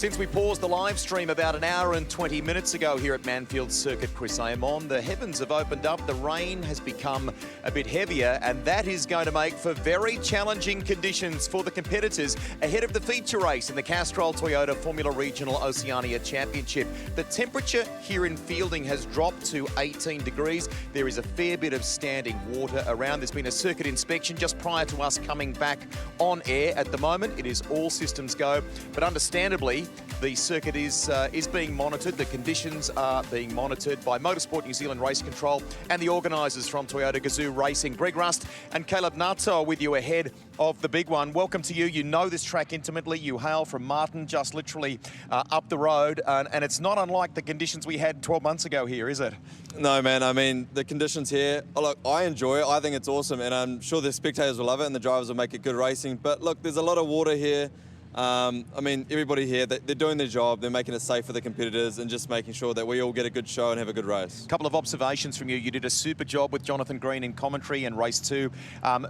Since we paused the live stream about an hour and 20 minutes ago here at Manfeild Circuit, Chris Amon, the heavens have opened up, the rain has become a bit heavier, and that is going to make for very challenging conditions for the competitors ahead of the feature race in the Castrol Toyota Formula Regional Oceania Championship. The temperature here in Fielding has dropped to 18 degrees. There is a fair bit of standing water around. There's been a circuit inspection just prior to us coming back on air. At the moment, it is all systems go, but understandably, the circuit is being monitored. The conditions are being monitored by Motorsport New Zealand Race Control and the organisers from Toyota Gazoo Racing. Greg Rust and Caleb Nato are with you ahead of the big one. Welcome to you. You know this track intimately. You hail from Martin, just literally up the road. And it's not unlike the conditions we had 12 months ago here, is it? No, man. I mean, the conditions here, look, I enjoy it. I think it's awesome. And I'm sure the spectators will love it and the drivers will make it good racing. But look, there's a lot of water here. I mean, everybody here, they're doing their job. They're making it safe for the competitors and just making sure that we all get a good show and have a good race. A couple of observations from you. You did a super job with Jonathan Green in commentary in race 2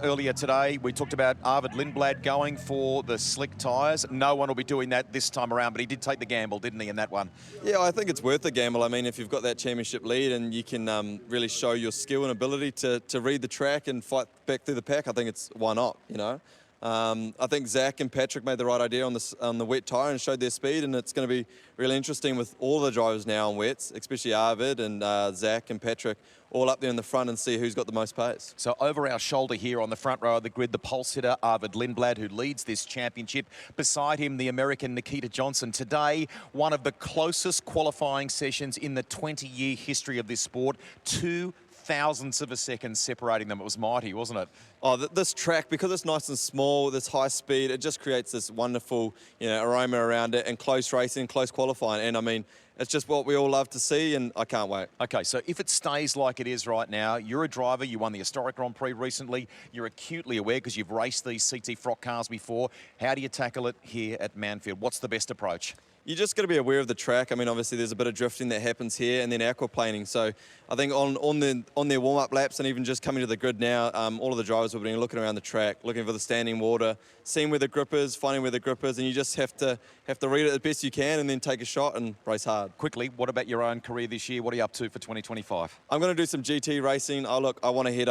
earlier today. We talked about Arvid Lindblad going for the slick tyres. No one will be doing that this time around, but he did take the gamble, didn't he, in that one? Yeah, I think it's worth the gamble. I mean, if you've got that championship lead and you can really show your skill and ability to read the track and fight back through the pack, I think it's why not, you know? I think Zach and Patrick made the right idea on the wet tyre and showed their speed, and it's going to be really interesting with all the drivers now on wets, especially Arvid and Zach and Patrick, all up there in the front and see who's got the most pace. So over our shoulder here on the front row of the grid, the pulse hitter Arvid Lindblad, who leads this championship. Beside him, the American Nikita Johnson. Today, one of the closest qualifying sessions in the 20-year history of this sport. 2 thousandths of a second separating them. It was mighty, wasn't it? Oh, this track, because it's nice and small, this high speed, it just creates this wonderful, aroma around it, and close racing, close qualifying. And I mean, it's just what we all love to see, and I can't wait. Okay, so if it stays like it is right now, you're a driver, you won the Historic Grand Prix recently, you're acutely aware because you've raced these CT Frock cars before. How do you tackle it here at Manfeild? What's the best approach? You just got to be aware of the track. I mean, obviously there's a bit of drifting that happens here, and then aquaplaning. So I think on their warm-up laps and even just coming to the grid now, all of the drivers will be looking around the track, looking for the standing water, seeing where the grip is, finding where the grip is, and you just have to read it as best you can and then take a shot and race hard. Quickly, what about your own career this year? What are you up to for 2025? I'm going to do some GT racing. I want to head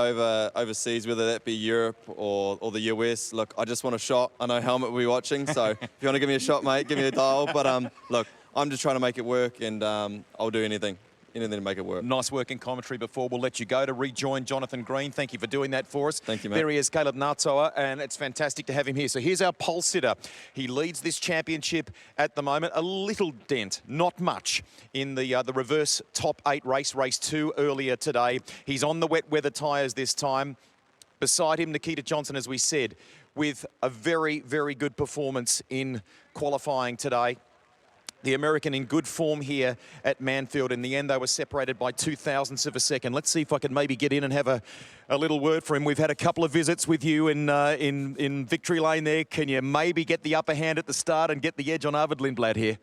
overseas, whether that be Europe or the US. Look, I just want a shot. I know Helmet will be watching, so if you want to give me a shot, mate, give me a dial. But look, I'm just trying to make it work, and I'll do anything to make it work. Nice work in commentary before. We'll let you go to rejoin Jonathan Green. Thank you for doing that for us. Thank you, mate. There he is, Caleb Nato, and it's fantastic to have him here. So here's our pole sitter. He leads this championship at the moment. A little dent, not much, in the reverse top 8 race 2 earlier today. He's on the wet weather tyres this time. Beside him, Nikita Johnson, as we said, with a very, very good performance in qualifying today. The American in good form here at Manfeild. In the end, they were separated by 2 thousandths of a second. Let's see if I can maybe get in and have a little word for him. We've had a couple of visits with you in victory lane there. Can you maybe get the upper hand at the start and get the edge on Arvid Lindblad here?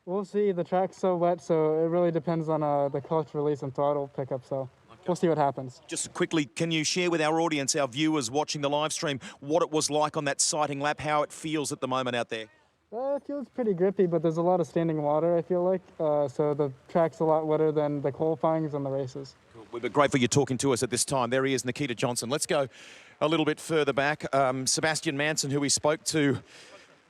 We'll see. The track's so wet, so it really depends on the clutch release and throttle pickup, so we'll see what happens. Just quickly, can you share with our audience, our viewers watching the live stream, what it was like on that sighting lap, how it feels at the moment out there? It feels pretty grippy, but there's a lot of standing water, I feel like. So the track's a lot wetter than the qualifyings and the races. Cool. We're grateful you're talking to us at this time. There he is, Nikita Johnson. Let's go a little bit further back. Sebastian Manson, who we spoke to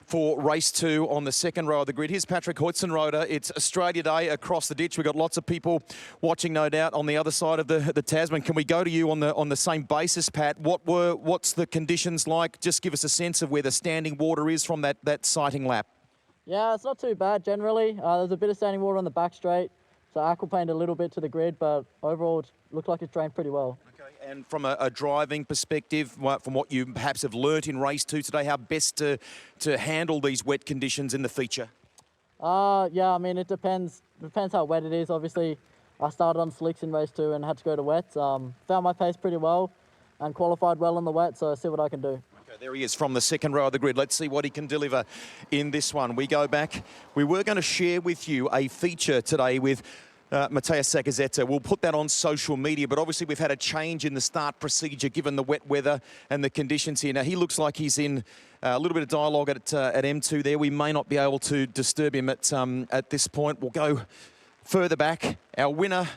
for race 2 on the second row of the grid. Here's Patrick Hoitzenroder. It's Australia Day across the ditch. We've got lots of people watching, no doubt, on the other side of the Tasman. Can we go to you on the same basis, Pat? What's the conditions like? Just give us a sense of where the standing water is from that sighting lap. Yeah, it's not too bad generally. There's a bit of standing water on the back straight, so aquaplaned a little bit to the grid, but overall it looked like it's drained pretty well. And from a driving perspective, from what you perhaps have learnt in race 2 today, how best to handle these wet conditions in the feature? Yeah, I mean, it depends how wet it is. Obviously, I started on slicks in race 2 and had to go to wets. Found my pace pretty well and qualified well on the wet, so see what I can do. Okay, there he is from the second row of the grid. Let's see what he can deliver in this one. We go back. We were going to share with you a feature today with Matas Zagazeta. We'll put that on social media, but obviously we've had a change in the start procedure given the wet weather and the conditions here. Now, he looks like he's in A little bit of dialogue at M2 there. We may not be able to disturb him at this point. We'll go further back. Our winner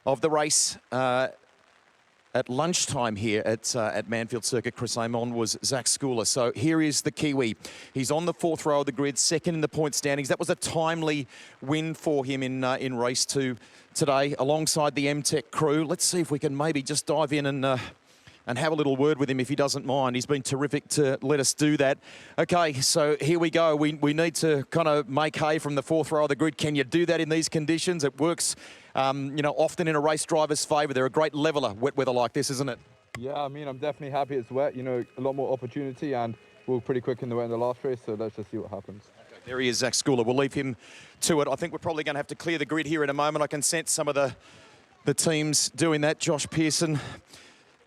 of the race at lunchtime here at Manfeild Circuit, Chris Amon, was Zach Schooler. So here is the Kiwi. He's on the 4th row of the grid, second in the point standings. That was a timely win for him in race 2 today, alongside the MTech crew. Let's see if we can maybe just dive in and have a little word with him if he doesn't mind. He's been terrific to let us do that. Okay, so here we go. We need to kind of make hay from the 4th row of the grid. Can you do that in these conditions? It works, often in a race driver's favour. They're a great leveller, wet weather like this, isn't it? Yeah, I mean, I'm definitely happy it's wet. A lot more opportunity, and we were pretty quick in the wet in the last race, so let's just see what happens. Okay, there he is, Zach Schooler. We'll leave him to it. I think we're probably going to have to clear the grid here in a moment. I can sense some of the teams doing that. Josh Pearson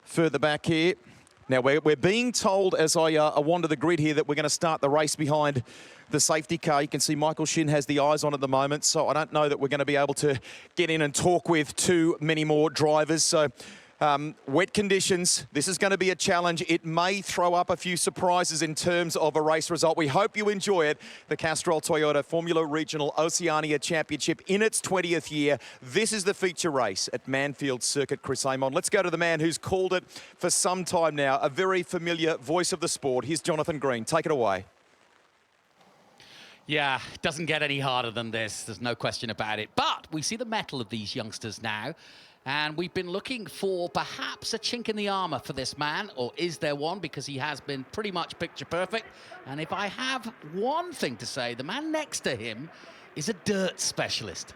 further back here. Now, we're being told as I wander the grid here that we're going to start the race behind the safety car. You can see Michael Shin has the eyes on at the moment, so I don't know that we're going to be able to get in and talk with too many more drivers. So wet conditions, this is going to be a challenge. It may throw up a few surprises in terms of a race result. We hope you enjoy it. The Castrol Toyota Formula Regional Oceania Championship in its 20th year. This is the feature race at Manfeild Circuit, Chris Amon. Let's go to the man who's called it for some time now, a very familiar voice of the sport. Here's Jonathan Green. Take it away. Yeah, it doesn't get any harder than this. There's no question about it. But we see the mettle of these youngsters now. And we've been looking for perhaps a chink in the armour for this man, or is there one? Because he has been pretty much picture perfect. And if I have one thing to say, the man next to him is a dirt specialist.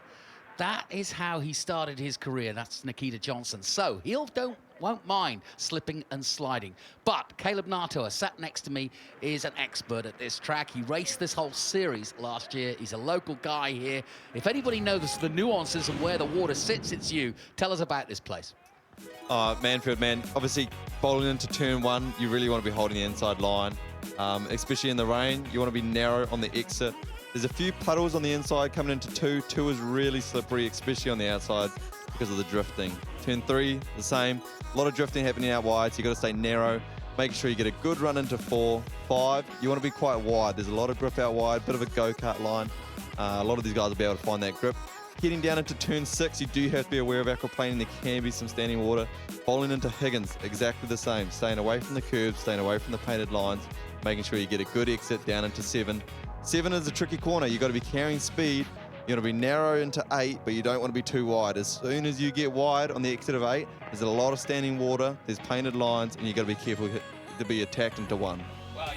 That is how he started his career. That's Nikita Johnson. So he won't mind slipping and sliding. But Caleb Natoa, sat next to me, is an expert at this track. He raced this whole series last year. He's a local guy here. If anybody knows the nuances and where the water sits, it's you. Tell us about this place. Manfeild, man. Obviously, bowling into turn 1, you really want to be holding the inside line. Especially in the rain, you want to be narrow on the exit. There's a few puddles on the inside coming into 2. 2 is really slippery, especially on the outside because of the drifting. Turn 3, the same. A lot of drifting happening out wide, so you've got to stay narrow. Make sure you get a good run into 4. 5, you want to be quite wide. There's a lot of grip out wide, bit of a go-kart line. A lot of these guys will be able to find that grip. Heading down into turn 6, you do have to be aware of aquaplaning. There can be some standing water. Bowling into Higgins, exactly the same. Staying away from the curves, staying away from the painted lines, making sure you get a good exit down into 7. 7 is a tricky corner. You've got to be carrying speed. You want to be narrow into 8, but you don't want to be too wide. As soon as you get wide on the exit of 8, there's a lot of standing water, there's painted lines, and you've got to be careful to be attacked into 1. Well,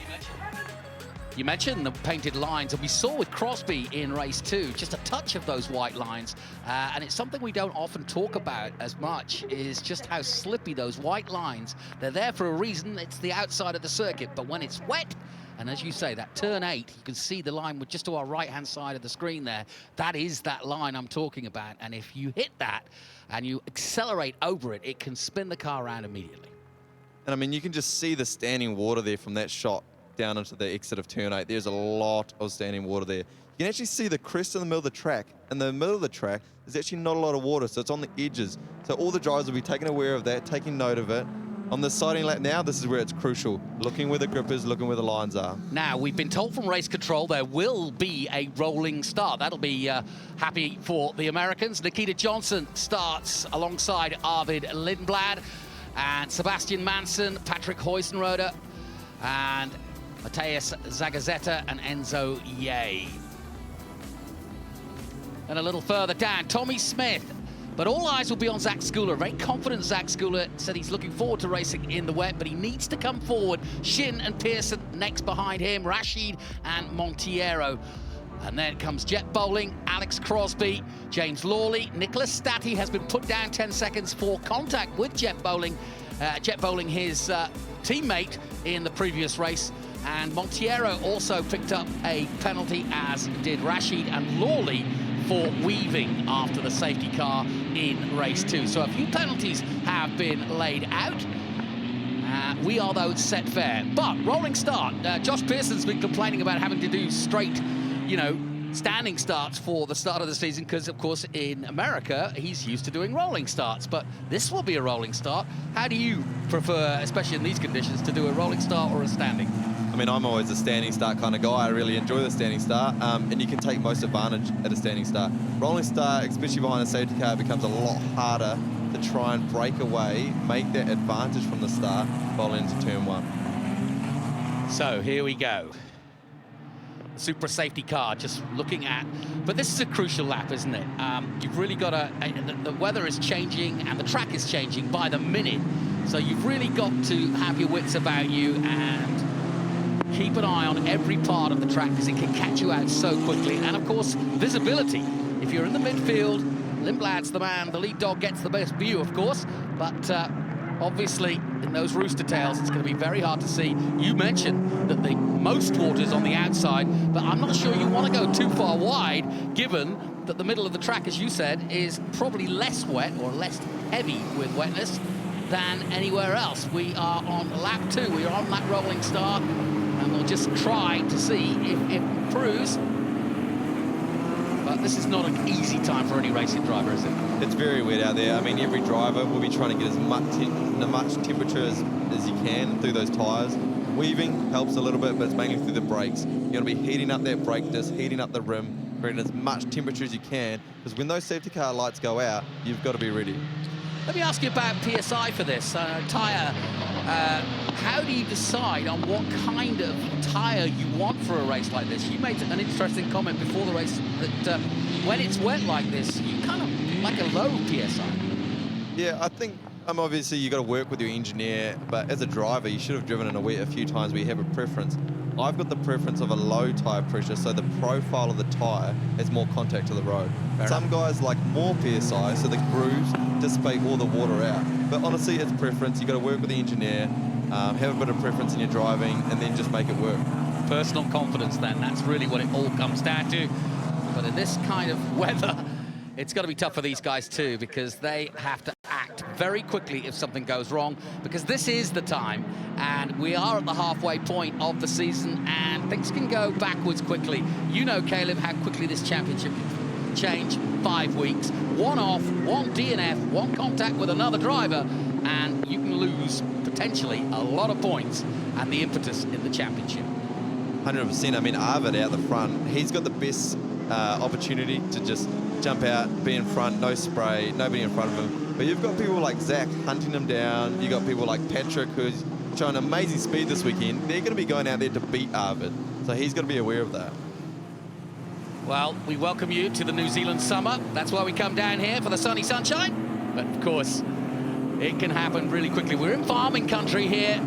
you mentioned the painted lines, and we saw with Crosby in race 2 just a touch of those white lines, and it's something we don't often talk about as much, is just how slippy those white lines. They're there for a reason. It's the outside of the circuit, but when it's wet, and as you say, that turn 8, you can see the line just to our right-hand side of the screen there. That is that line I'm talking about, and if you hit that and you accelerate over it, it can spin the car around immediately. And I mean, you can just see the standing water there from that shot down into the exit of turn 8. There's a lot of standing water there. You can actually see the crest in the middle of the track. In the middle of the track, there's actually not a lot of water, so it's on the edges. So all the drivers will be taking aware of that, taking note of it. On the siding lap now, this is where it's crucial. Looking where the grip is, looking where the lines are. Now, we've been told from race control there will be a rolling start. That'll be happy for the Americans. Nikita Johnson starts alongside Arvid Lindblad and Sebastian Manson, Patrick Huisenroder, and Matas Zagazeta and Enzo Ye. And a little further down, Tommy Smith. But all eyes will be on Zach Schooler. Very confident Zach Schooler said he's looking forward to racing in the wet, but he needs to come forward. Shin and Pearson next behind him, Rashid and Monteiro. And then comes Jet Bowling, Alex Crosby, James Lawley. Nicholas Statti has been put down 10 seconds for contact with Jet Bowling. Jet Bowling, his teammate in the previous race. And Monteiro also picked up a penalty, as did Rashid and Lawley, for weaving after the safety car in race 2. So a few penalties have been laid out. We are, though, set fair. But rolling start. Josh Pearson's been complaining about having to do straight, standing starts for the start of the season because, of course, in America, he's used to doing rolling starts. But this will be a rolling start. How do you prefer, especially in these conditions, to do a rolling start or a standing? I mean, I'm always a standing start kind of guy. I really enjoy the standing start, and you can take most advantage at a standing start. Rolling start, especially behind a safety car, becomes a lot harder to try and break away, make that advantage from the start, roll into turn one. So here we go. Super safety car just looking at, but this is a crucial lap, isn't it? You've really got to, the weather is changing and the track is changing by the minute, so you've really got to have your wits about you and keep an eye on every part of the track because it can catch you out so quickly. And of course, visibility. If you're in the midfield, Lindblad's the man, the lead dog gets the best view, of course, but obviously in those rooster tails it's going to be very hard to see. You mentioned that the most water's on the outside, but I'm not sure you want to go too far wide given that the middle of the track, as you said, is probably less wet or less heavy with wetness than anywhere else. We are on lap 2, we are on that rolling start, and we'll just try to see if it improves. But this is not an easy time for any racing driver, is it? It's very wet out there. I mean, every driver will be trying to get as much temperature as you can through those tyres. Weaving helps a little bit, but it's mainly through the brakes. You're going to be heating up that brake disc, heating up the rim, creating as much temperature as you can, because when those safety car lights go out, you've got to be ready. Let me ask you about PSI for this. Tyre, how do you decide on what kind of tyre you want for a race like this? You made an interesting comment before the race that when it's wet like this, you kind of like a low PSI. Yeah, I think obviously you've got to work with your engineer, but as a driver, you should have driven in a wet a few times where you have a preference. I've got the preference of a low tyre pressure, so the profile of the tyre has more contact to the road. Some guys like more PSI, so the grooves dissipate all the water out. But honestly, it's preference. You've got to work with the engineer, have a bit of preference in your driving, and then just make it work. Personal confidence, then. That's really what it all comes down to. But in this kind of weather, it's got to be tough for these guys too, because they have to act very quickly if something goes wrong, because this is the time, and we are at the halfway point of the season, and things can go backwards quickly. You know, Caleb, how quickly this championship can change. 5 weeks, one off, one DNF, one contact with another driver, and you can lose potentially a lot of points and the impetus in the championship. 100%. I mean, Arvid out the front, he's got the best opportunity to just jump out, be in front, no spray, nobody in front of him. But you've got people like Zach hunting him down. You've got people like Patrick, who's showing amazing speed this weekend. They're going to be going out there to beat Arvid, so he's got to be aware of that. Well, we welcome you to the New Zealand summer. That's why we come down here, for the sunny sunshine. But of course, it can happen really quickly. We're in farming country here,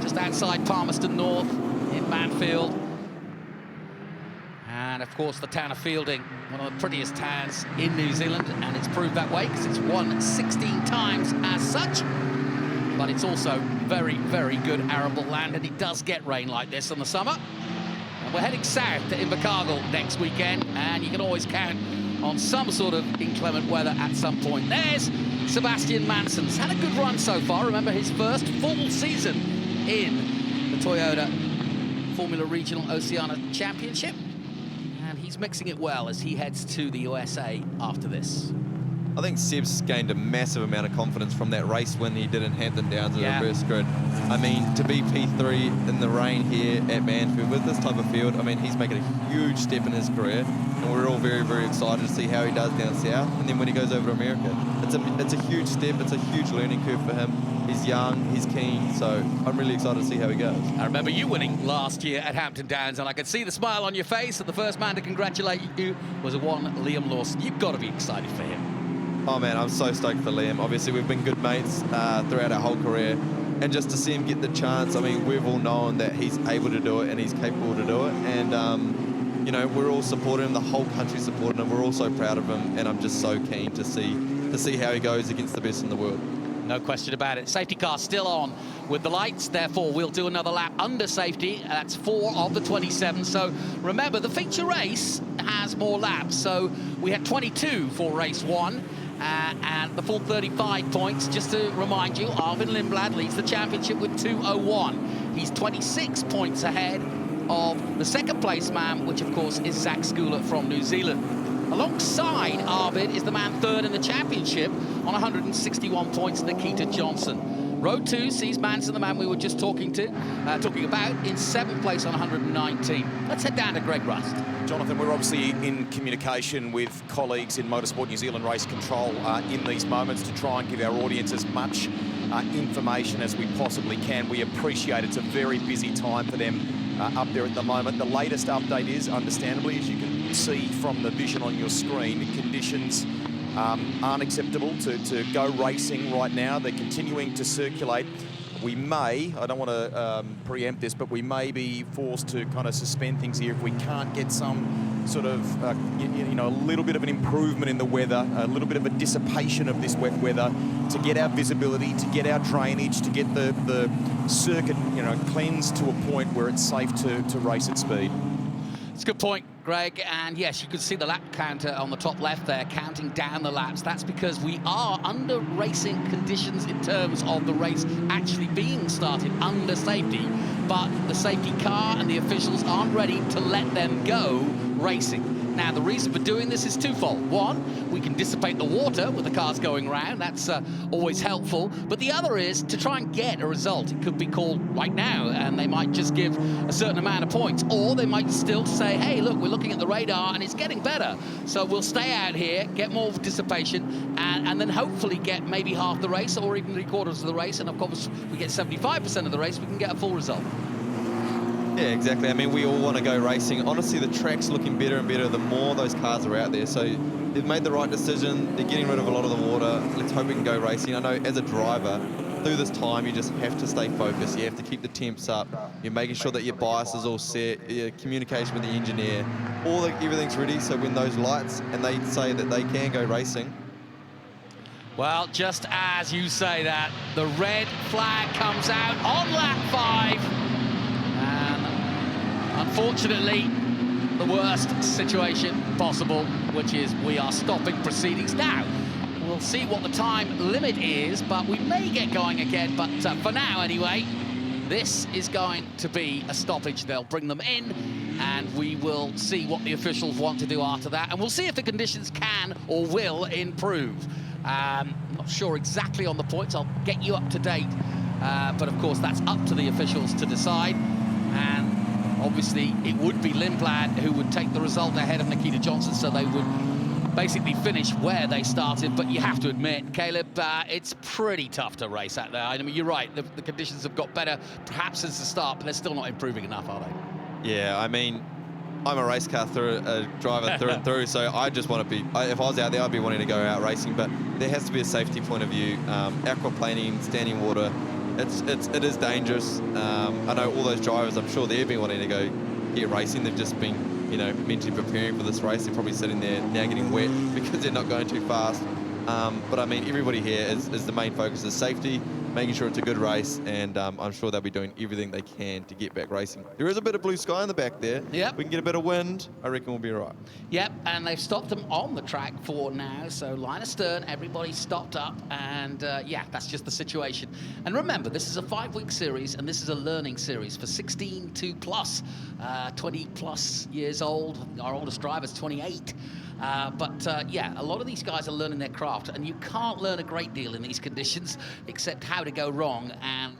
just outside Palmerston North in Manfeild. And of course, the town of Fielding, one of the prettiest towns in New Zealand, and it's proved that way because it's won 16 times as such. But it's also very, very good arable land, and it does get rain like this in the summer. And we're heading south to Invercargill next weekend, and you can always count on some sort of inclement weather at some point. There's Sebastian Manson's had a good run so far. Remember, his first full season in the Toyota Formula Regional Oceania Championship. And he's mixing it well as he heads to the USA after this. I think Seb's gained a massive amount of confidence from that race when he did in Hampton Downs in the reverse grid. I mean, to be P3 in the rain here at Manfeild with this type of field, I mean, he's making a huge step in his career, and we're all very, very excited to see how he does down south, and then when he goes over to America. It's a huge step, it's a huge learning curve for him. He's young, he's keen, so I'm really excited to see how he goes. I remember you winning last year at Hampton Downs, and I could see the smile on your face, and the first man to congratulate you was one Liam Lawson. You've got to be excited for him. Oh man, I'm so stoked for Liam. Obviously, we've been good mates throughout our whole career, and just to see him get the chance, I mean, we've all known that he's able to do it and he's capable to do it, and you know, we're all supporting him, the whole country supporting him, we're all so proud of him, and I'm just so keen to see how he goes against the best in the world. No question about it. Safety car still on with the lights, therefore we'll do another lap under safety. That's 4 of the 27. So remember, the feature race has more laps. So we had 22 for race 1 and the full 35 points. Just to remind you, Arvin Lindblad leads the championship with 2:01. He's 26 points ahead of the second place man, which of course is Zach Schooler from New Zealand. Alongside Arvid is the man third in the championship on 161 points, Nikita Johnson. Row 2 sees Manson, the man we were just talking about, in 7th place on 119. Let's head down to Greg Rust. Jonathan, we're obviously in communication with colleagues in Motorsport New Zealand Race Control in these moments to try and give our audience as much information as we possibly can. We appreciate it's a very busy time for them up there at the moment. The latest update is, understandably, as you can see from the vision on your screen, conditions aren't acceptable to go racing right now. They're continuing to circulate. We may, I don't want to preempt this, but we may be forced to kind of suspend things here if we can't get some sort of, a little bit of an improvement in the weather, a little bit of a dissipation of this wet weather to get our visibility, to get our drainage, to get the circuit, cleansed to a point where it's safe to race at speed. It's a good point, Greg, and yes, you can see the lap counter on the top left there, counting down the laps. That's because we are under racing conditions in terms of the race actually being started under safety, but the safety car and the officials aren't ready to let them go racing. Now, the reason for doing this is twofold. One, we can dissipate the water with the cars going round. That's always helpful. But the other is to try and get a result. It could be called right now, and they might just give a certain amount of points. Or they might still say, hey, look, we're looking at the radar, and it's getting better. So we'll stay out here, get more dissipation, and then hopefully get maybe half the race or even 3/4 of the race. And, of course, we get 75% of the race, we can get a full result. Yeah, exactly. I mean, we all want to go racing. Honestly, the track's looking better and better the more those cars are out there. So they've made the right decision. They're getting rid of a lot of the water. Let's hope we can go racing. I know as a driver, through this time, you just have to stay focused. You have to keep the temps up. You're making sure that your bias is all set, your communication with the engineer, everything's ready. So when those lights and they say that they can go racing. Well, just as you say that, the red flag comes out on lap 5. Unfortunately, the worst situation possible, which is we are stopping proceedings now. We'll see what the time limit is, but we may get going again. But for now, anyway, this is going to be a stoppage. They'll bring them in, and we will see what the officials want to do after that. And we'll see if the conditions can or will improve. Not sure exactly on the points. I'll get you up to date. But, of course, that's up to the officials to decide. And obviously, it would be Lindblad who would take the result ahead of Nikita Johnson, so they would basically finish where they started. But you have to admit, Caleb, it's pretty tough to race out there. I mean, you're right, the conditions have got better, perhaps since the start, but they're still not improving enough, are they? Yeah, I mean, I'm a race car driver through and through, so I just want to be, if I was out there, I'd be wanting to go out racing, but there has to be a safety point of view. Aquaplaning, standing water, it is dangerous. I know all those drivers, I'm sure they've been wanting to go get racing. They've just been, mentally preparing for this race. They're probably sitting there now getting wet because they're not going too fast. But I mean, everybody here is the main focus is safety, making sure it's a good race, and I'm sure they'll be doing everything they can to get back racing. There is a bit of blue sky in the back there. Yep. We can get a bit of wind. I reckon we'll be all right. Yep, and they've stopped them on the track for now, so line astern, everybody's stopped up, and yeah, that's just the situation. And remember, this is a 5-week series, and this is a learning series for 16 to plus, 20 plus years old. Our oldest driver's 28. Yeah, a lot of these guys are learning their craft, and you can't learn a great deal in these conditions except how to go wrong. And,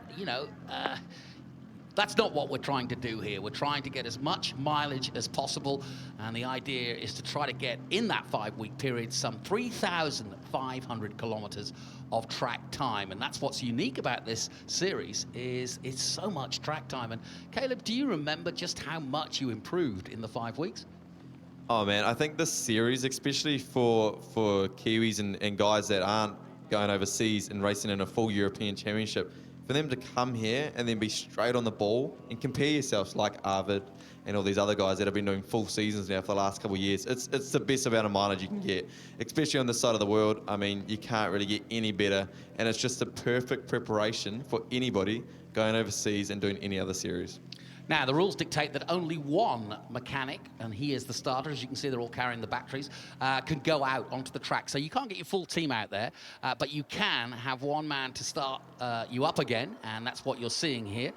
that's not what we're trying to do here. We're trying to get as much mileage as possible, and the idea is to try to get, in that 5-week period, some 3,500 kilometers of track time. And that's what's unique about this series, is it's so much track time. And Caleb, do you remember just how much you improved in the 5 weeks? Oh man, I think this series, especially for Kiwis and guys that aren't going overseas and racing in a full European Championship, for them to come here and then be straight on the ball and compare yourselves like Arvid and all these other guys that have been doing full seasons now for the last couple of years, it's the best amount of mileage you can get, especially on this side of the world. I mean, you can't really get any better, and it's just the perfect preparation for anybody going overseas and doing any other series. Now, the rules dictate that only one mechanic, and he is the starter, as you can see, they're all carrying the batteries, can go out onto the track. So you can't get your full team out there, but you can have one man to start you up again, and that's what you're seeing here.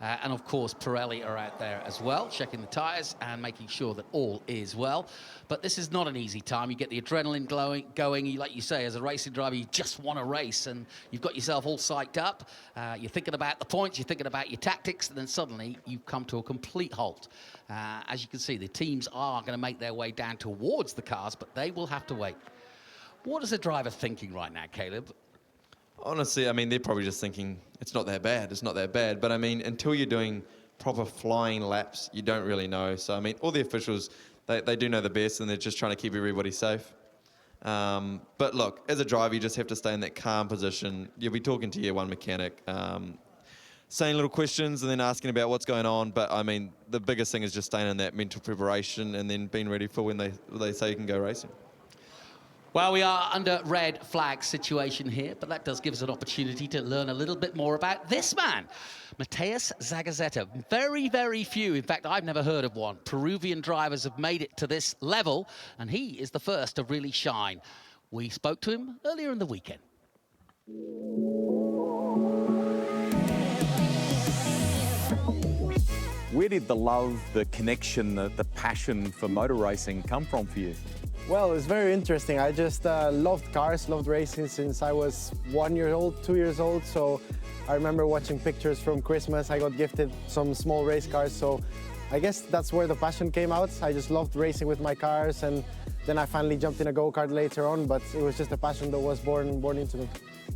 And of course, Pirelli are out there as well, checking the tyres and making sure that all is well. But this is not an easy time. You get the adrenaline going. Like you say, as a racing driver, you just want to race, and you've got yourself all psyched up. You're thinking about the points, you're thinking about your tactics, and then suddenly you come to a complete halt. As you can see, the teams are going to make their way down towards the cars, but they will have to wait. What is the driver thinking right now, Caleb? Honestly, I mean, they're probably just thinking, it's not that bad, it's not that bad. But I mean, until you're doing proper flying laps, you don't really know. So, I mean, all the officials, they do know the best, and they're just trying to keep everybody safe. But look, as a driver, you just have to stay in that calm position. You'll be talking to your one mechanic, saying little questions and then asking about what's going on. But, I mean, the biggest thing is just staying in that mental preparation and then being ready for when they say you can go racing. Well, we are under red flag situation here, but that does give us an opportunity to learn a little bit more about this man, Matas Zagazeta. Very, very few, in fact, I've never heard of one, Peruvian drivers have made it to this level, and he is the first to really shine. We spoke to him earlier in the weekend. Where did the love, the connection, the passion for motor racing come from for you? Well, it's very interesting. I just loved cars, loved racing since I was 1 year old, 2 years old. So I remember watching pictures from Christmas. I got gifted some small race cars. So I guess that's where the passion came out. I just loved racing with my cars, and then I finally jumped in a go-kart later on, but it was just a passion that was born into me.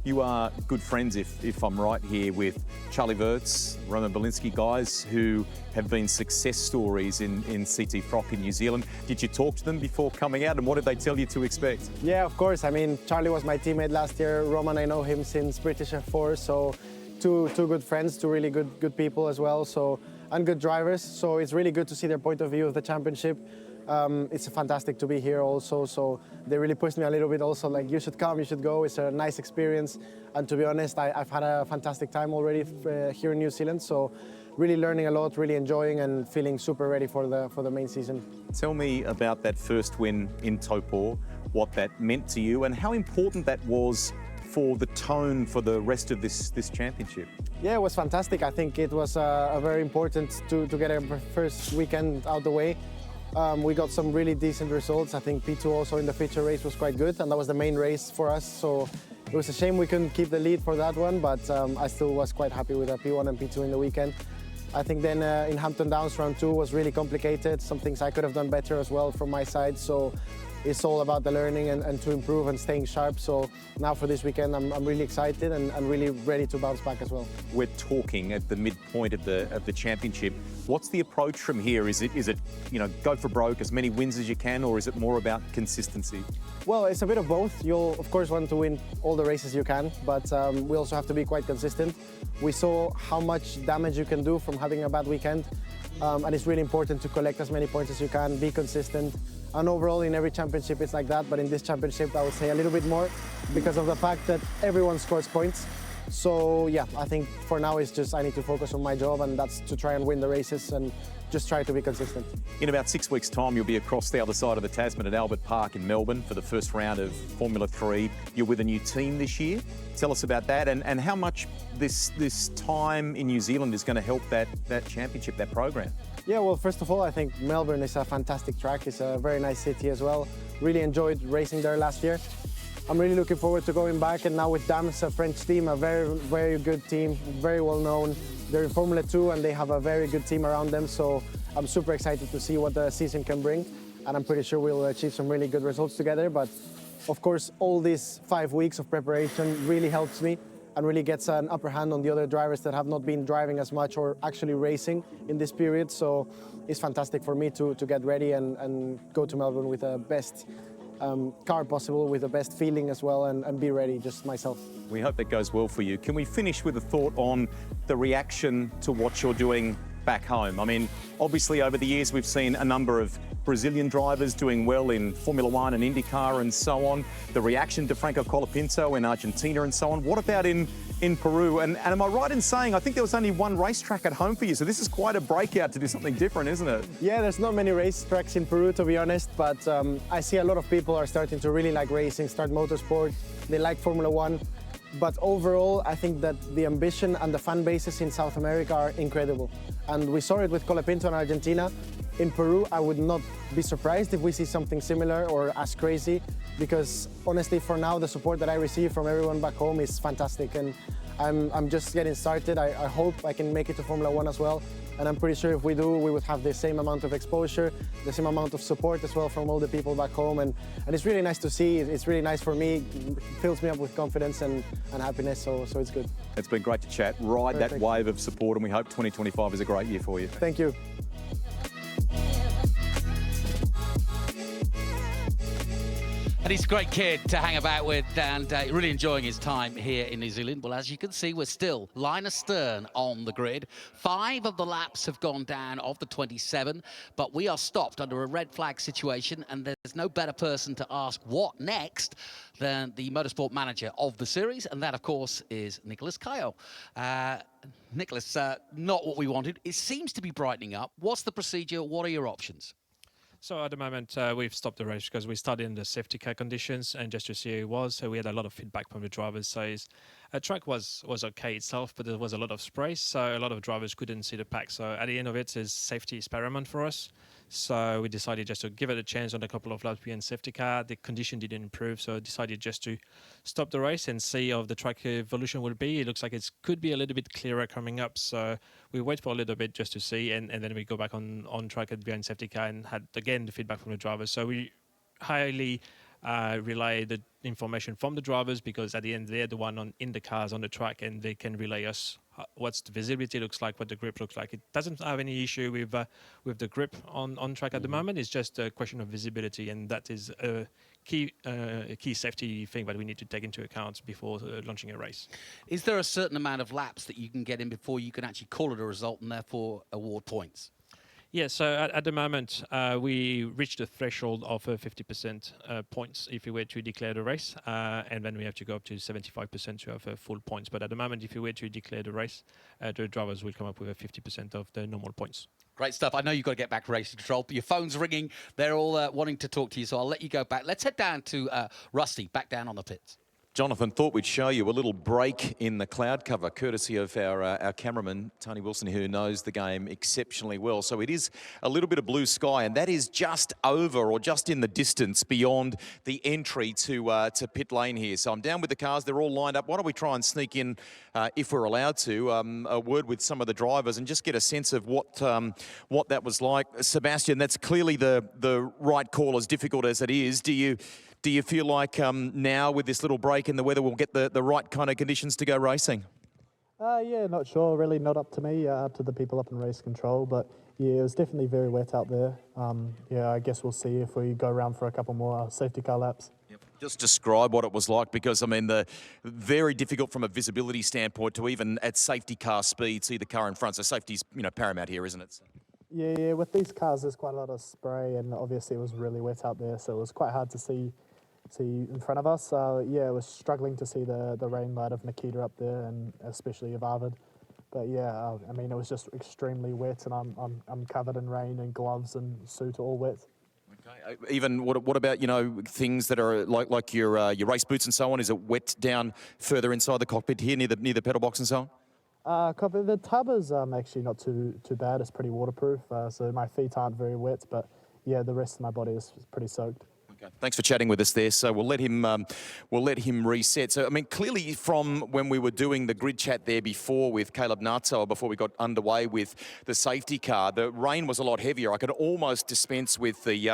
You are good friends, if I'm right here, with Charlie Wirtz, Roman Belinsky, guys who have been success stories in CT Frock in New Zealand. Did you talk to them before coming out, and what did they tell you to expect? Yeah, of course. I mean, Charlie was my teammate last year. Roman, I know him since British F4, so two good friends, two really good people as well, so, and good drivers. So it's really good to see their point of view of the championship. It's fantastic to be here also, so they really pushed me a little bit also, like, you should come, you should go, it's a nice experience. And to be honest, I've had a fantastic time already here in New Zealand, so really learning a lot, really enjoying and feeling super ready for the main season. Tell me about that first win in Taupo, what that meant to you and how important that was for the tone for the rest of this championship. Yeah, it was fantastic. I think it was very important to get a first weekend out the way. We got some really decent results. I think P2 also in the feature race was quite good, and that was the main race for us. So it was a shame we couldn't keep the lead for that one, but I still was quite happy with the P1 and P2 in the weekend. I think then in Hampton Downs round 2 was really complicated. Some things I could have done better as well from my side. So it's all about the learning and to improve and staying sharp. So now for this weekend, I'm really excited and really ready to bounce back as well. We're talking at the midpoint of the championship. What's the approach from here? Is it go for broke, as many wins as you can, or is it more about consistency? Well, it's a bit of both. You'll of course want to win all the races you can, but we also have to be quite consistent. We saw how much damage you can do from having a bad weekend, and it's really important to collect as many points as you can, be consistent. And overall, in every championship, it's like that. But in this championship, I would say a little bit more because of the fact that everyone scores points. So yeah, I think for now it's just I need to focus on my job, and that's to try and win the races and just try to be consistent. In about 6 weeks' time, you'll be across the other side of the Tasman at Albert Park in Melbourne for the first round of Formula 3. You're with a new team this year. Tell us about that and how much this time in New Zealand is going to help that championship, that program. Yeah, well, first of all, I think Melbourne is a fantastic track. It's a very nice city as well. Really enjoyed racing there last year. I'm really looking forward to going back, and now with Dams, a French team, a very, very good team, very well known. They're in Formula 2 and they have a very good team around them, so I'm super excited to see what the season can bring, and I'm pretty sure we'll achieve some really good results together. But of course, all these 5 weeks of preparation really helps me and really gets an upper hand on the other drivers that have not been driving as much or actually racing in this period. So it's fantastic for me to get ready and go to Melbourne with the best car possible, with the best feeling as well, and be ready, just myself. We hope that goes well for you. Can we finish with a thought on the reaction to what you're doing back home? I mean, obviously over the years we've seen a number of Brazilian drivers doing well in Formula 1 and IndyCar and so on. The reaction to Franco Colapinto in Argentina and so on. What about in Peru? And am I right in saying, I think there was only one racetrack at home for you, so this is quite a breakout to do something different, isn't it? Yeah, there's not many racetracks in Peru, to be honest, but I see a lot of people are starting to really like racing, start motorsport. They like Formula 1. But overall, I think that the ambition and the fan bases in South America are incredible. And we saw it with Colapinto in Argentina. In Peru, I would not be surprised if we see something similar or as crazy, because honestly, for now, the support that I receive from everyone back home is fantastic. And I'm just getting started. I hope I can make it to Formula One as well. And I'm pretty sure if we do, we would have the same amount of exposure, the same amount of support as well from all the people back home. And it's really nice to see. It's really nice for me. It fills me up with confidence and happiness, so it's good. It's been great to chat. Ride that wave of support, and we hope 2025 is a great year for you. Thank you. And he's a great kid to hang about with, and really enjoying his time here in New Zealand. Well, as you can see, we're still line astern on the grid. 5 of the laps have gone down of the 27, but we are stopped under a red flag situation, and there's no better person to ask what next than the motorsport manager of the series, and that, of course, is Nicholas Cayo. Nicholas, not what we wanted. It seems to be brightening up. What's the procedure? What are your options? So at the moment, we've stopped the race because we started in the safety car conditions and just to see how it was. So we had a lot of feedback from the drivers. So the track was okay itself, but there was a lot of spray. So a lot of drivers couldn't see the pack. So at the end of it, it's safety experiment for us. So we decided just to give it a chance on a couple of laps behind safety car. The condition didn't improve, so decided just to stop the race and see how the track evolution will be. It looks like it could be a little bit clearer coming up, so we wait for a little bit just to see, and then we go back on track at behind safety car and had again the feedback from the drivers. So we highly relay the information from the drivers, because at the end they're the one in the cars on the track, and they can relay us what's the visibility looks like, what the grip looks like. It doesn't have any issue with the grip on track at the moment. It's just a question of visibility, and that is a key safety thing that we need to take into account before launching a race. Is there a certain amount of laps that you can get in before you can actually call it a result and therefore award points? Yeah, so at the moment, we reached the threshold of 50% points if we were to declare the race, and then we have to go up to 75% to have full points. But at the moment, if we were to declare the race, the drivers will come up with 50% of the normal points. Great stuff. I know you've got to get back racing control, but your phone's ringing. They're all wanting to talk to you, so I'll let you go back. Let's head down to Rusty, back down on the pits. Jonathan, thought we'd show you a little break in the cloud cover, courtesy of our cameraman, Tony Wilson, who knows the game exceptionally well. So it is a little bit of blue sky, and that is just over or just in the distance beyond the entry to pit lane here. So I'm down with the cars. They're all lined up. Why don't we try and sneak in, if we're allowed to, a word with some of the drivers and just get a sense of what that was like. Sebastian, that's clearly the right call, as difficult as it is. Do you feel like now with this little break in the weather we'll get the right kind of conditions to go racing? Yeah, not sure. Really not up to me, up to the people up in race control. But yeah, it was definitely very wet out there. Yeah, I guess we'll see if we go around for a couple more safety car laps. Yep. Just describe what it was like, because I mean, very difficult from a visibility standpoint to even at safety car speed see the car in front. So safety's paramount here, isn't it? Yeah. With these cars, there's quite a lot of spray, and obviously it was really wet out there, so it was quite hard to see in front of us. Yeah, I was struggling to see the rain light of Nikita up there, and especially of Arvid. But yeah, I mean, it was just extremely wet, and I'm covered in rain, and gloves and suit all wet. Okay. Even what about things that are like your race boots and so on? Is it wet down further inside the cockpit here near the pedal box and so on? The tub is actually not too bad. It's pretty waterproof, so my feet aren't very wet. But yeah, the rest of my body is pretty soaked. Okay. Thanks for chatting with us there. So we'll let him reset. So I mean, clearly from when we were doing the grid chat there before with Caleb Nato, before we got underway with the safety car, the rain was a lot heavier. I could almost dispense with the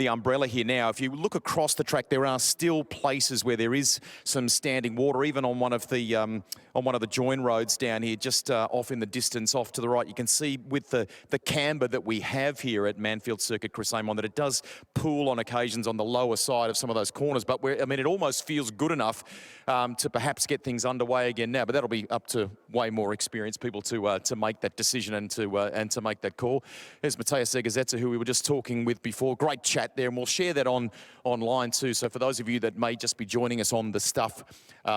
umbrella here now. If you look across the track, there are still places where there is some standing water, even on one of the join roads down here, just off in the distance, off to the right. You can see with the camber that we have here at Manfeild Circuit, Chris Amon, that it does pool on occasions on the lower side of some of those corners, but it almost feels good enough to perhaps get things underway again now. But that'll be up to way more experienced people to make that decision and to make that call. There's Matas Zagazeta, who we were just talking with before. Great chat there, and we'll share that online too. So for those of you that may just be joining us on the Stuff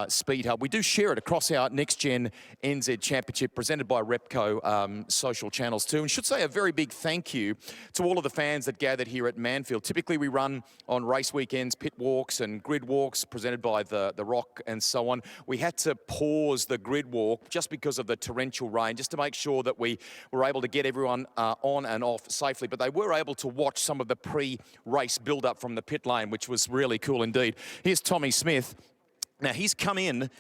Speed Hub, we do share it across our Next Gen NZ Championship presented by Repco social channels too. And should say a very big thank you to all of the fans that gathered here at Manfeild. Typically we run on race weekends, pit walks and grid walks presented by the Rock and so on. We had to pause the grid walk just because of the torrential rain, just to make sure that we were able to get everyone on and off safely. But they were able to watch some of the pre-race build-up from the pit lane, which was really cool indeed. Here's Tommy Smith. Now, he's come in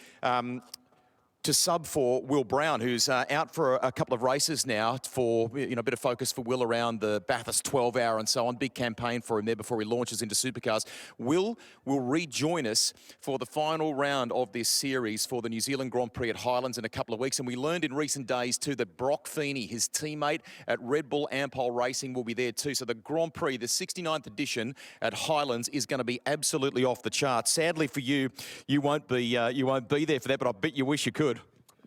to sub for Will Brown, who's out for a couple of races now for, a bit of focus for Will around the Bathurst 12 Hour and so on. Big campaign for him there before he launches into supercars. Will rejoin us for the final round of this series for the New Zealand Grand Prix at Highlands in a couple of weeks. And we learned in recent days too that Brock Feeney, his teammate at Red Bull Ampol Racing, will be there too. So the Grand Prix, the 69th edition at Highlands, is going to be absolutely off the charts. Sadly for you, you won't be there for that, but I bet you wish you could.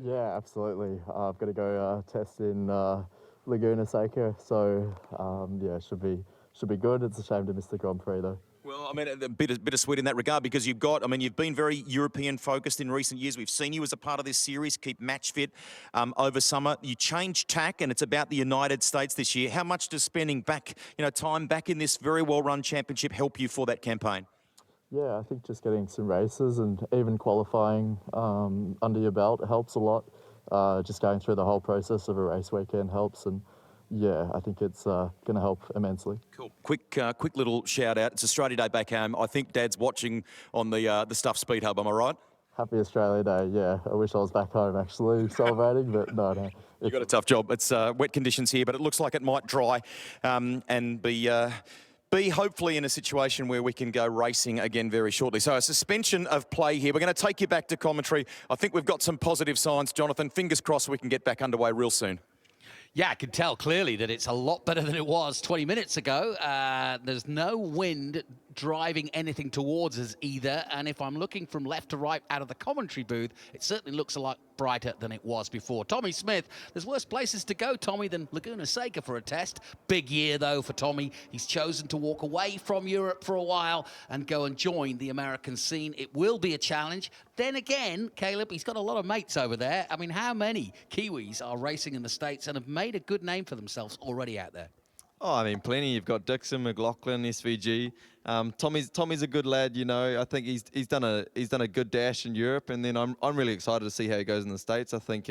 Yeah, absolutely. I've got to go test in Laguna Seca, so yeah, should be good. It's a shame to miss the Grand Prix though. Well, I mean, a bit of sweet in that regard because you've been very European focused in recent years. We've seen you as a part of this series, keep match fit over summer. You changed tack and it's about the United States this year. How much does spending time back in this very well-run championship help you for that campaign? Yeah, I think just getting some races and even qualifying under your belt helps a lot. Just going through the whole process of a race weekend helps, and yeah, I think it's going to help immensely. Cool. Quick little shout out. It's Australia Day back home. I think Dad's watching on the Stuff Speed Hub. Am I right? Happy Australia Day. Yeah, I wish I was back home actually celebrating, but no. You've got a tough job. It's wet conditions here, but it looks like it might dry and be hopefully in a situation where we can go racing again very shortly. So a suspension of play here. We're going to take you back to commentary. I think we've got some positive signs, Jonathan. Fingers crossed we can get back underway real soon. Yeah, I can tell clearly that it's a lot better than it was 20 minutes ago. There's no wind driving anything towards us either. And if I'm looking from left to right out of the commentary booth, it certainly looks a lot brighter than it was before. Tommy Smith, there's worse places to go, Tommy, than Laguna Seca for a test. Big year, though, for Tommy. He's chosen to walk away from Europe for a while and go and join the American scene. It will be a challenge. Then again, Caleb, he's got a lot of mates over there. I mean, how many Kiwis are racing in the States and have made a good name for themselves already out there? Oh, I mean, plenty. You've got Dixon, McLaughlin, SVG. Tommy's a good lad, I think he's done a good dash in Europe, and then I'm really excited to see how he goes in the States. I think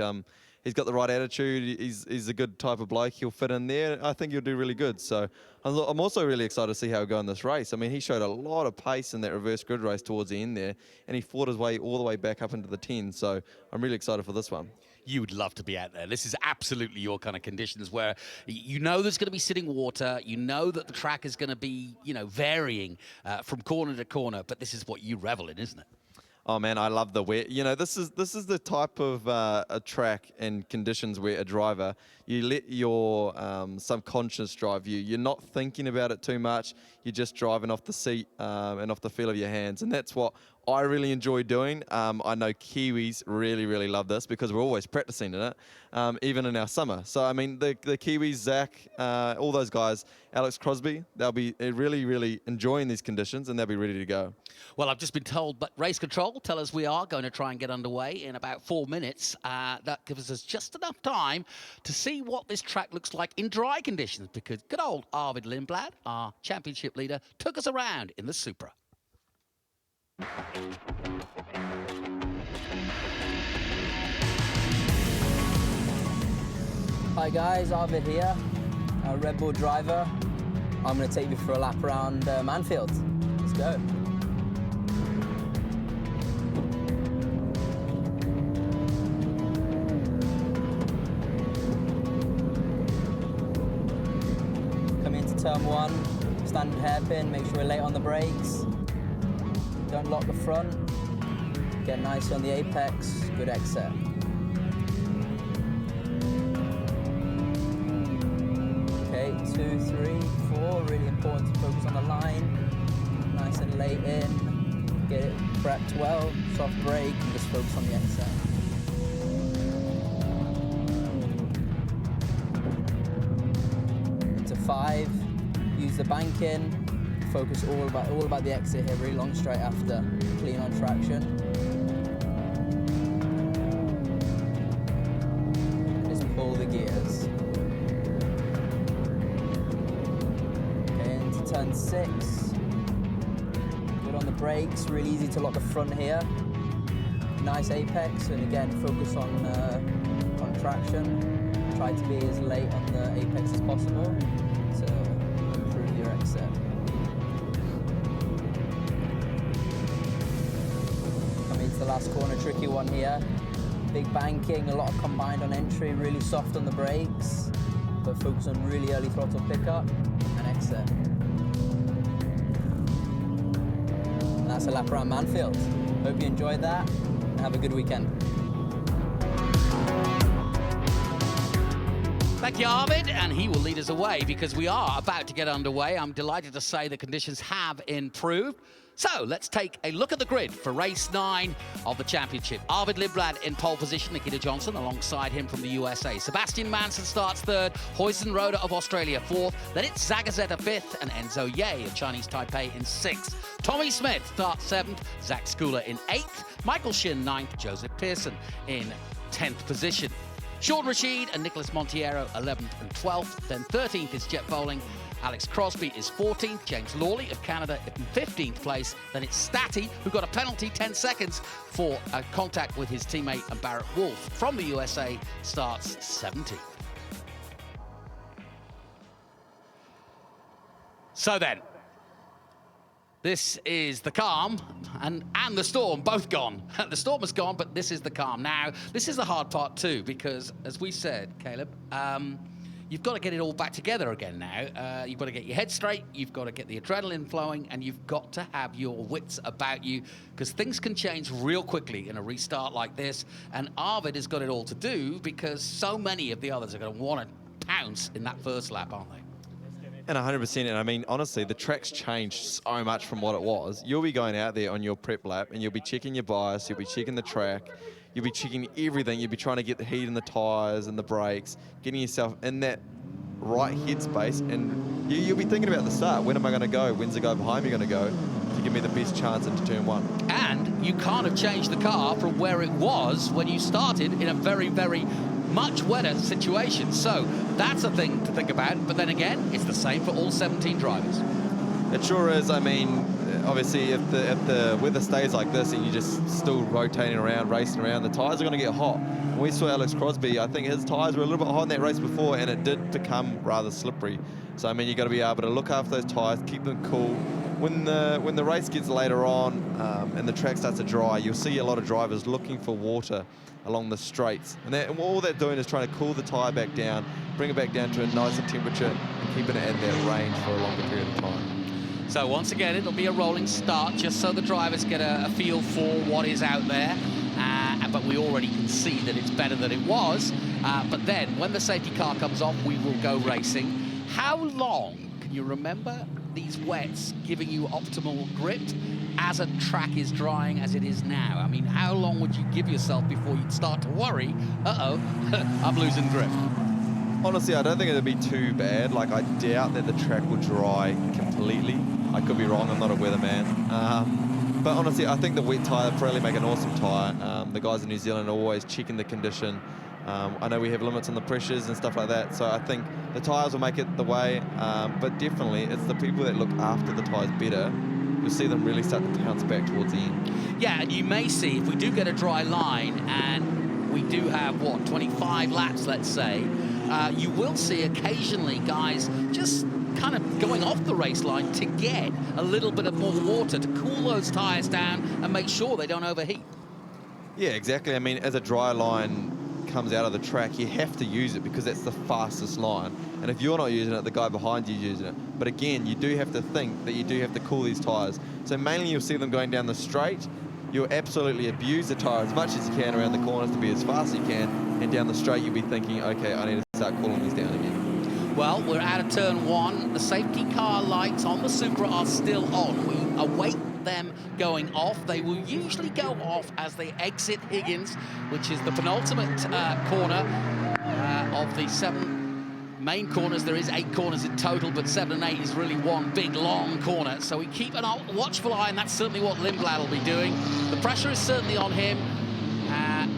he's got the right attitude. He's a good type of bloke. He'll fit in there. I think he'll do really good. So I'm also really excited to see how he'll go in this race. I mean, he showed a lot of pace in that reverse grid race towards the end there, and he fought his way all the way back up into the 10. So I'm really excited for this one. You would love to be out there. This is absolutely your kind of conditions where you know there's going to be sitting water. You know that the track is going to be, varying from corner to corner. But this is what you revel in, isn't it? Oh man, I love the wet. This is the type of a track and conditions where a driver, you let your subconscious drive you. You're not thinking about it too much. You're just driving off the seat and off the feel of your hands, and that's what I really enjoy doing. I know Kiwis really, really love this because we're always practicing in it, even in our summer. So, I mean, the Kiwis, Zach, all those guys, Alex Crosby, they'll be really, really enjoying these conditions and they'll be ready to go. Well, I've just been told, but Race Control tell us we are going to try and get underway in about 4 minutes. That gives us just enough time to see what this track looks like in dry conditions because good old Arvid Lindblad, our championship leader, took us around in the Supra. Hi guys, Arvid here, a Red Bull driver. I'm going to take you for a lap around Manfeild. Let's go. Come into turn 1, standard hairpin, make sure we're late on the brakes. Don't lock the front, get nice on the apex, good exit. Okay, 2, 3, 4, really important to focus on the line. Nice and late in, get it prepped well, soft brake, and just focus on the exit. Into 5, use the bank in. Focus all about the exit here, really long straight after, clean on traction. Just pull the gears. Okay, into turn 6, brakes, really easy to lock the front here. Nice apex, and again, focus on traction. Try to be as late on the apex as possible to improve your exit. Coming to the last corner, tricky one here. Big banking, a lot of combined on entry, really soft on the brakes, but focus on really early throttle pickup and exit. And that's a lap around Manfeild. Hope you enjoyed that, and have a good weekend. Thank you, Arvid, and he will lead us away because we are about to get underway. I'm delighted to say the conditions have improved. So let's take a look at the grid for race 9 of the championship. Arvid Lindblad in pole position, Nikita Johnson alongside him from the USA. Sebastian Manson starts 3rd, Huijsen Rode of Australia 4th, then it's Zagazeta 5th, and Enzo Ye of Chinese Taipei in 6th. Tommy Smith starts 7th, Zach Schooler in 8th, Michael Shin 9th, Joseph Pearson in 10th position. Sean Rashid and Nicholas Montiero 11th and 12th. Then 13th is Jet Bowling. Alex Crosby is 14th. James Lawley of Canada in 15th place. Then it's Statty, who got a penalty 10 seconds for contact with his teammate, and Barrett Wolf from the USA starts 17th. So then, this is the calm and the storm, both gone. The storm is gone, but this is the calm. Now, this is the hard part too, because as we said, Caleb, you've got to get it all back together again now. You've got to get your head straight, you've got to get the adrenaline flowing, and you've got to have your wits about you, because things can change real quickly in a restart like this. And Arvid has got it all to do, because so many of the others are going to want to pounce in that first lap, aren't they? And 100%, and I mean, honestly, the track's changed so much from what it was. You'll be going out there on your prep lap, and you'll be checking your bias, you'll be checking the track, you'll be checking everything. You'll be trying to get the heat in the tyres and the brakes, getting yourself in that right headspace, and you'll be thinking about the start. When am I going to go? When's the guy behind me going to go to give me the best chance into turn 1? And you can't have changed the car from where it was when you started in a very, very much wetter situation. So that's a thing to think about. But then again, it's the same for all 17 drivers. It sure is. I mean, obviously, if the weather stays like this and you're just still rotating around, racing around, the tyres are going to get hot. When we saw Alex Crosby, I think his tyres were a little bit hot in that race before, and it did become rather slippery. So, I mean, you've got to be able to look after those tyres, keep them cool. When the race gets later on and the track starts to dry, you'll see a lot of drivers looking for water along the straights. And all they're doing is trying to cool the tyre back down, bring it back down to a nicer temperature, and keeping it in that range for a longer period of time. So once again, it'll be a rolling start, just so the drivers get a feel for what is out there. But we already can see that it's better than it was. But then, when the safety car comes off, we will go racing. How long can you remember these wets giving you optimal grip as a track is drying as it is now? I mean, how long would you give yourself before you'd start to worry, uh-oh, I'm losing grip? Honestly, I don't think it'd be too bad. Like, I doubt that the track will dry completely. I could be wrong, I'm not a weatherman. But honestly, I think the wet tyre probably make an awesome tyre. The guys in New Zealand are always checking the condition. I know we have limits on the pressures and stuff like that, so I think the tyres will make it the way. But definitely, it's the people that look after the tyres better. You'll see them really start to bounce back towards the end. Yeah, and you may see, if we do get a dry line and we do have, 25 laps, let's say, you will see occasionally guys just kind of going off the race line to get a little bit of more water to cool those tyres down and make sure they don't overheat. Yeah, exactly. I mean, as a dry line comes out of the track, you have to use it because that's the fastest line. And if you're not using it, the guy behind you is using it. But again, you do have to think that you do have to cool these tyres. So mainly you'll see them going down the straight. You'll absolutely abuse the tyre as much as you can around the corners to be as fast as you can. And down the straight, you'll be thinking, okay, I need to start cooling these down again. Well, we're out of turn 1. The safety car lights on the Supra are still on. We await them going off. They will usually go off as they exit Higgins, which is the penultimate corner of the 7 main corners. There is 8 corners in total, but 7 and 8 is really one big, long corner. So we keep an watchful eye, and that's certainly what Lindblad will be doing. The pressure is certainly on him.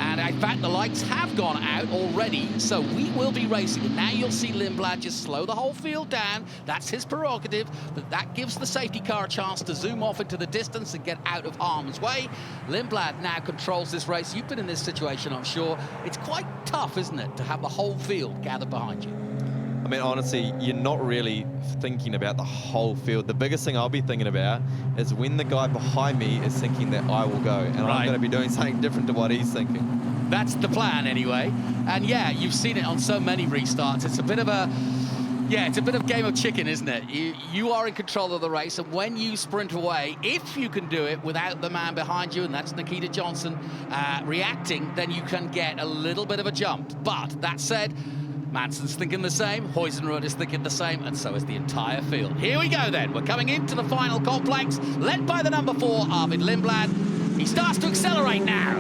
And in fact, the lights have gone out already, so we will be racing. And now you'll see Lindblad just slow the whole field down. That's his prerogative, but that gives the safety car a chance to zoom off into the distance and get out of harm's way. Lindblad now controls this race. You've been in this situation, I'm sure. It's quite tough, isn't it, to have the whole field gathered behind you? I mean, honestly, you're not really thinking about the whole field. The biggest thing I'll be thinking about is when the guy behind me is thinking that I will go, and I'm going to be doing something different to what he's thinking. That's the plan, anyway. And yeah, you've seen it on so many restarts. It's a bit of a, yeah, it's a bit of game of chicken, isn't it? You are in control of the race, and when you sprint away, if you can do it without the man behind you, and that's Nikita Johnson reacting, then you can get a little bit of a jump. But that said, Manson's thinking the same, Huizenrud is thinking the same, and so is the entire field. Here we go then. We're coming into the final complex, led by the number 4, Arvid Lindblad. He starts to accelerate now.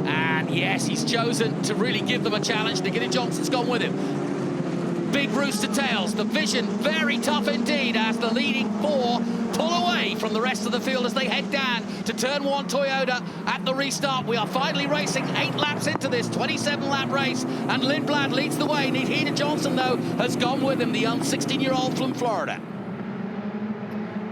And yes, he's chosen to really give them a challenge. Nikita Johnson's gone with him. Big rooster tails, the vision very tough indeed as the leading 4 pull away from the rest of the field as they head down to turn 1 Toyota at the restart. We are finally racing 8 laps into this 27-lap race, and Lindblad leads the way. Nikita Johnson, though, has gone with him, the young 16-year-old from Florida.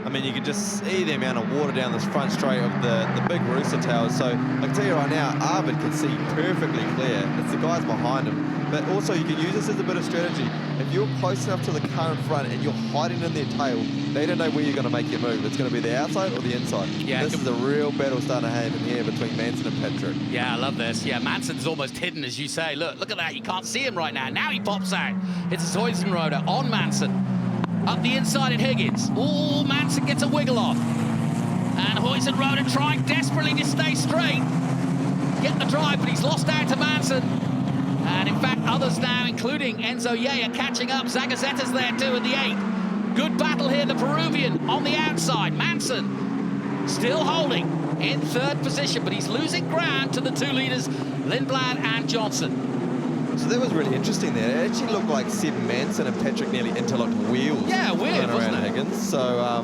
I mean, you can just see the amount of water down this front straight of the big rooster tails. So I can tell you right now, Arvid can see perfectly clear. It's the guys behind him. But also you can use this as a bit of strategy. If you're close enough to the car in front and you're hiding in their tail, they don't know where you're going to make your move. It's going to be the outside or the inside. Yeah, this is a real battle starting to happen here between Manson and Patrick. Yeah, I love this. Yeah, Manson's almost hidden, as you say. Look at that. You can't see him right now. Now he pops out. It's a Huizenrud on Manson. Up the inside in Higgins. Oh, Manson gets a wiggle off. And Huizenrud trying desperately to stay straight. Get the drive, but he's lost out to Manson. And in fact, others now, including Enzo Ye, are catching up. Zagazeta's there too in the 8. Good battle here, the Peruvian on the outside. Manson still holding in 3rd position, but he's losing ground to the 2 leaders, Lindblad and Johnson. So that was really interesting there. It actually looked like Seb Manson and Patrick nearly interlocked wheels. Yeah, weird, wasn't it? Higgins. So,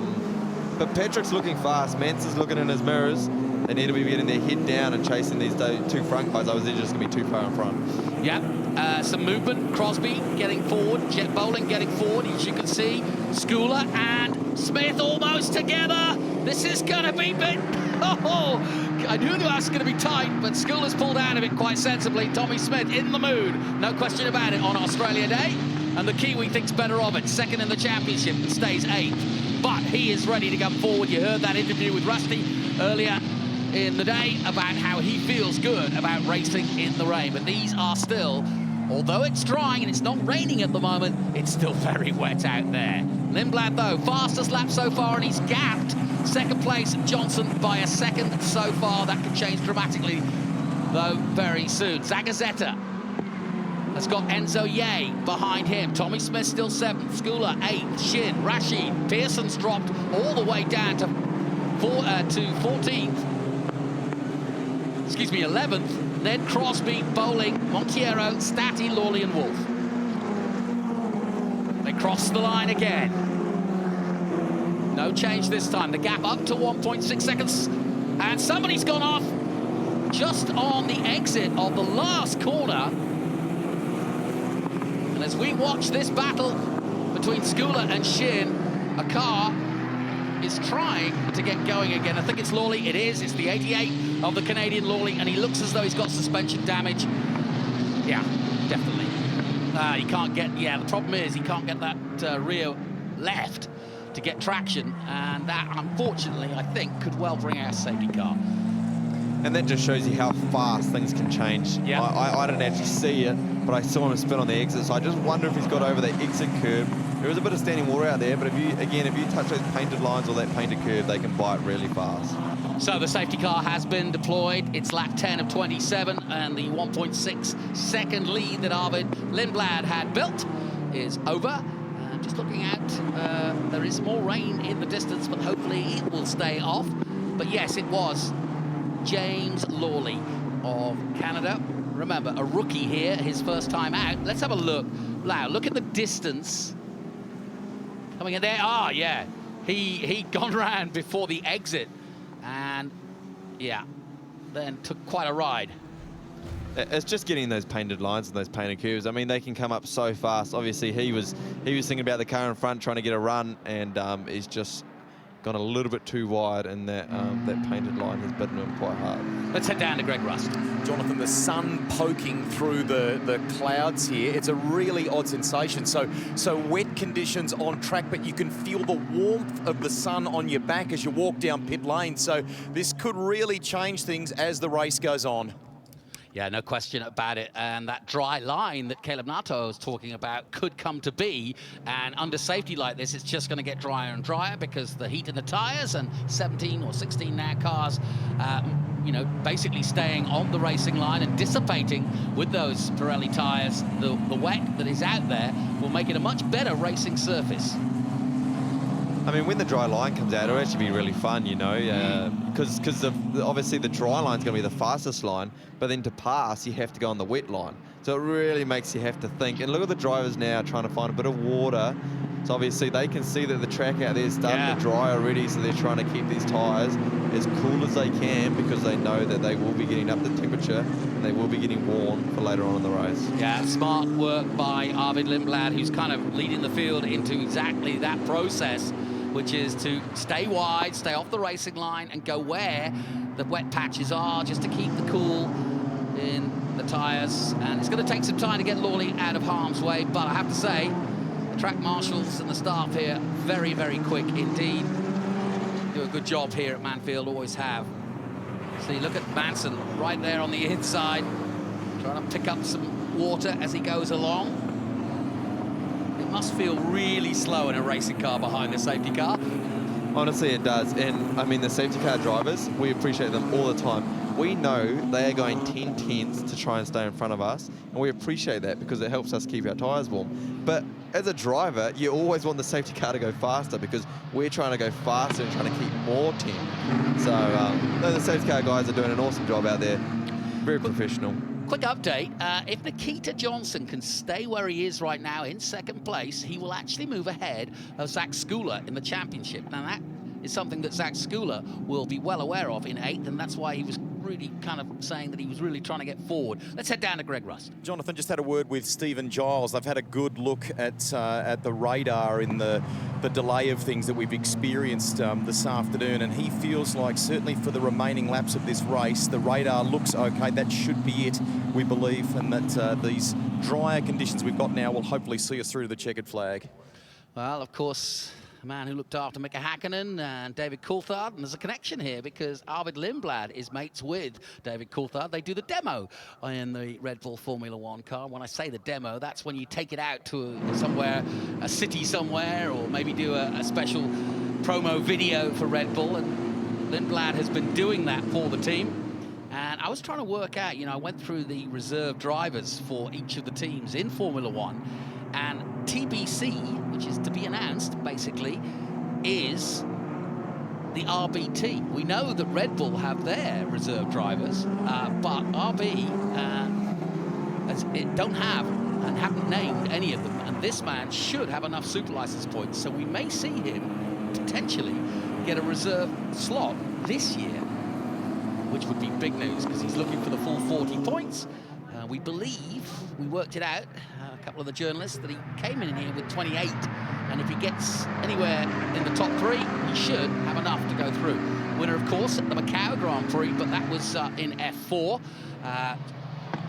but Patrick's looking fast. Manson's looking in his mirrors. They need to be getting their head down and chasing these 2 front guys. Otherwise, they're just going to be too far in front. Yeah, some movement. Crosby getting forward. Jet Bowling getting forward. As you can see, Schooler and Smith almost together. This is going to be big. Oh, I knew that was going to be tight, but Schooler's pulled out of it quite sensibly. Tommy Smith in the mood. No question about it on Australia Day. And the Kiwi thinks better of it. 2nd in the championship and stays 8th. But he is ready to come forward. You heard that interview with Rusty earlier in the day about how he feels good about racing in the rain. But these are still, although it's drying and it's not raining at the moment, it's still very wet out there. Lindblad, though, fastest lap so far, and he's gapped 2nd place Johnson by a 2nd so far. That could change dramatically, though, very soon. Zagazeta has got Enzo Ye behind him. Tommy Smith still 7th, Schooler 8th, Shin, Rashid, Pearson's dropped all the way down to 14th. Excuse me, 11th, then Crosby, Bowling, Monchiero, Stati, Lawley and Wolf. They cross the line again. No change this time. The gap up to 1.6 seconds. And somebody's gone off just on the exit of the last corner. And as we watch this battle between Schooler and Shin, a car is trying to get going again. I think it's Lawley. It is. It's the 88 of the Canadian Lawley, and he looks as though he's got suspension damage. Yeah, definitely. He can't get... Yeah, the problem is he can't get that rear left to get traction, and that, unfortunately, I think, could well bring out a safety car. And that just shows you how fast things can change. Yeah. I didn't actually see it, but I saw him spin on the exit, so I just wonder if he's got over that exit curb. There is a bit of standing water out there, but if you touch those painted lines or that painted curb, they can bite really fast. So the safety car has been deployed. It's lap 10 of 27, and the 1.6 second lead that Arvid Lindblad had built is over. Just looking out, there is more rain in the distance, but hopefully it will stay off. But yes, it was James Lawley of Canada. Remember, a rookie here, his first time out. Let's have a look. Wow, look at the distance. Coming in there, yeah. He'd gone around before the exit. And, yeah, then took quite a ride. It's just getting those painted lines and those painted curves. I mean, they can come up so fast. Obviously, he was thinking about the car in front, trying to get a run, and he's just gone a little bit too wide, and that painted line has bitten him quite hard. Let's head down to Greg Rust. Jonathan, the sun poking through the clouds here. It's a really odd sensation. So wet conditions on track, but you can feel the warmth of the sun on your back as you walk down pit lane. So this could really change things as the race goes on. Yeah, no question about it. And that dry line that Caleb Nato was talking about could come to be. And under safety like this, it's just going to get drier and drier because the heat in the tyres, and 17 or 16 now cars, you know, basically staying on the racing line and dissipating with those Pirelli tyres. The wet that is out there will make it a much better racing surface. I mean, when the dry line comes out, it'll actually be really fun, you know, because obviously the dry line's going to be the fastest line, but then to pass, you have to go on the wet line. So it really makes you have to think. And look at the drivers now trying to find a bit of water. So obviously they can see that the track out there is starting to dry already, so they're trying to keep these tyres as cool as they can because they know that they will be getting up the temperature and they will be getting worn for later on in the race. Yeah, smart work by Arvid Lindblad, who's kind of leading the field into exactly that process, which is to stay wide, stay off the racing line, and go where the wet patches are, just to keep the cool in the tyres. And it's going to take some time to get Lawley out of harm's way, but I have to say, the track marshals and the staff here, very, very quick indeed. Do a good job here at Manfeild, always have. See, look at Manson right there on the inside, trying to pick up some water as he goes along. It must feel really slow in a racing car behind the safety car. Honestly, it does. And, I mean, the safety car drivers, we appreciate them all the time. We know they are going 10 tenths to try and stay in front of us, and we appreciate that because it helps us keep our tyres warm. But as a driver, you always want the safety car to go faster because we're trying to go faster and trying to keep more temp. So the safety car guys are doing an awesome job out there. Very professional. Quick update, if Nikita Johnson can stay where he is right now in second place, he will actually move ahead of Zach Schooler in the championship. Now that is something that Zach Schooler will be well aware of in 8th, and that's why he was really kind of saying that he was really trying to get forward. Let's head down to Greg Rust. Jonathan just had a word with Stephen Giles. They've had a good look at the radar in the delay of things that we've experienced this afternoon, and he feels like certainly for the remaining laps of this race, the radar looks okay. That should be it, we believe, and that these drier conditions we've got now will hopefully see us through to the checkered flag. Well, of course, a man who looked after Mika Hakkinen and David Coulthard, and there's a connection here because Arvid Lindblad is mates with David Coulthard. They do the demo in the Red Bull Formula One car. When I say the demo, that's when you take it out to somewhere, a city somewhere, or maybe do a special promo video for Red Bull, and Lindblad has been doing that for the team. And I was trying to work out, you know, I went through the reserve drivers for each of the teams in Formula One, and TBC, which is to be announced, basically, is the RBT. We know that Red Bull have their reserve drivers, but RB don't have and haven't named any of them. And this man should have enough super license points, so we may see him potentially get a reserve slot this year, which would be big news because he's looking for the full 40 points. We believe, we worked it out, a couple of the journalists, that he came in here with 28, and if he gets anywhere in the top 3, he should have enough to go through. Winner, of course, at the Macau Grand Prix, but that was in F4.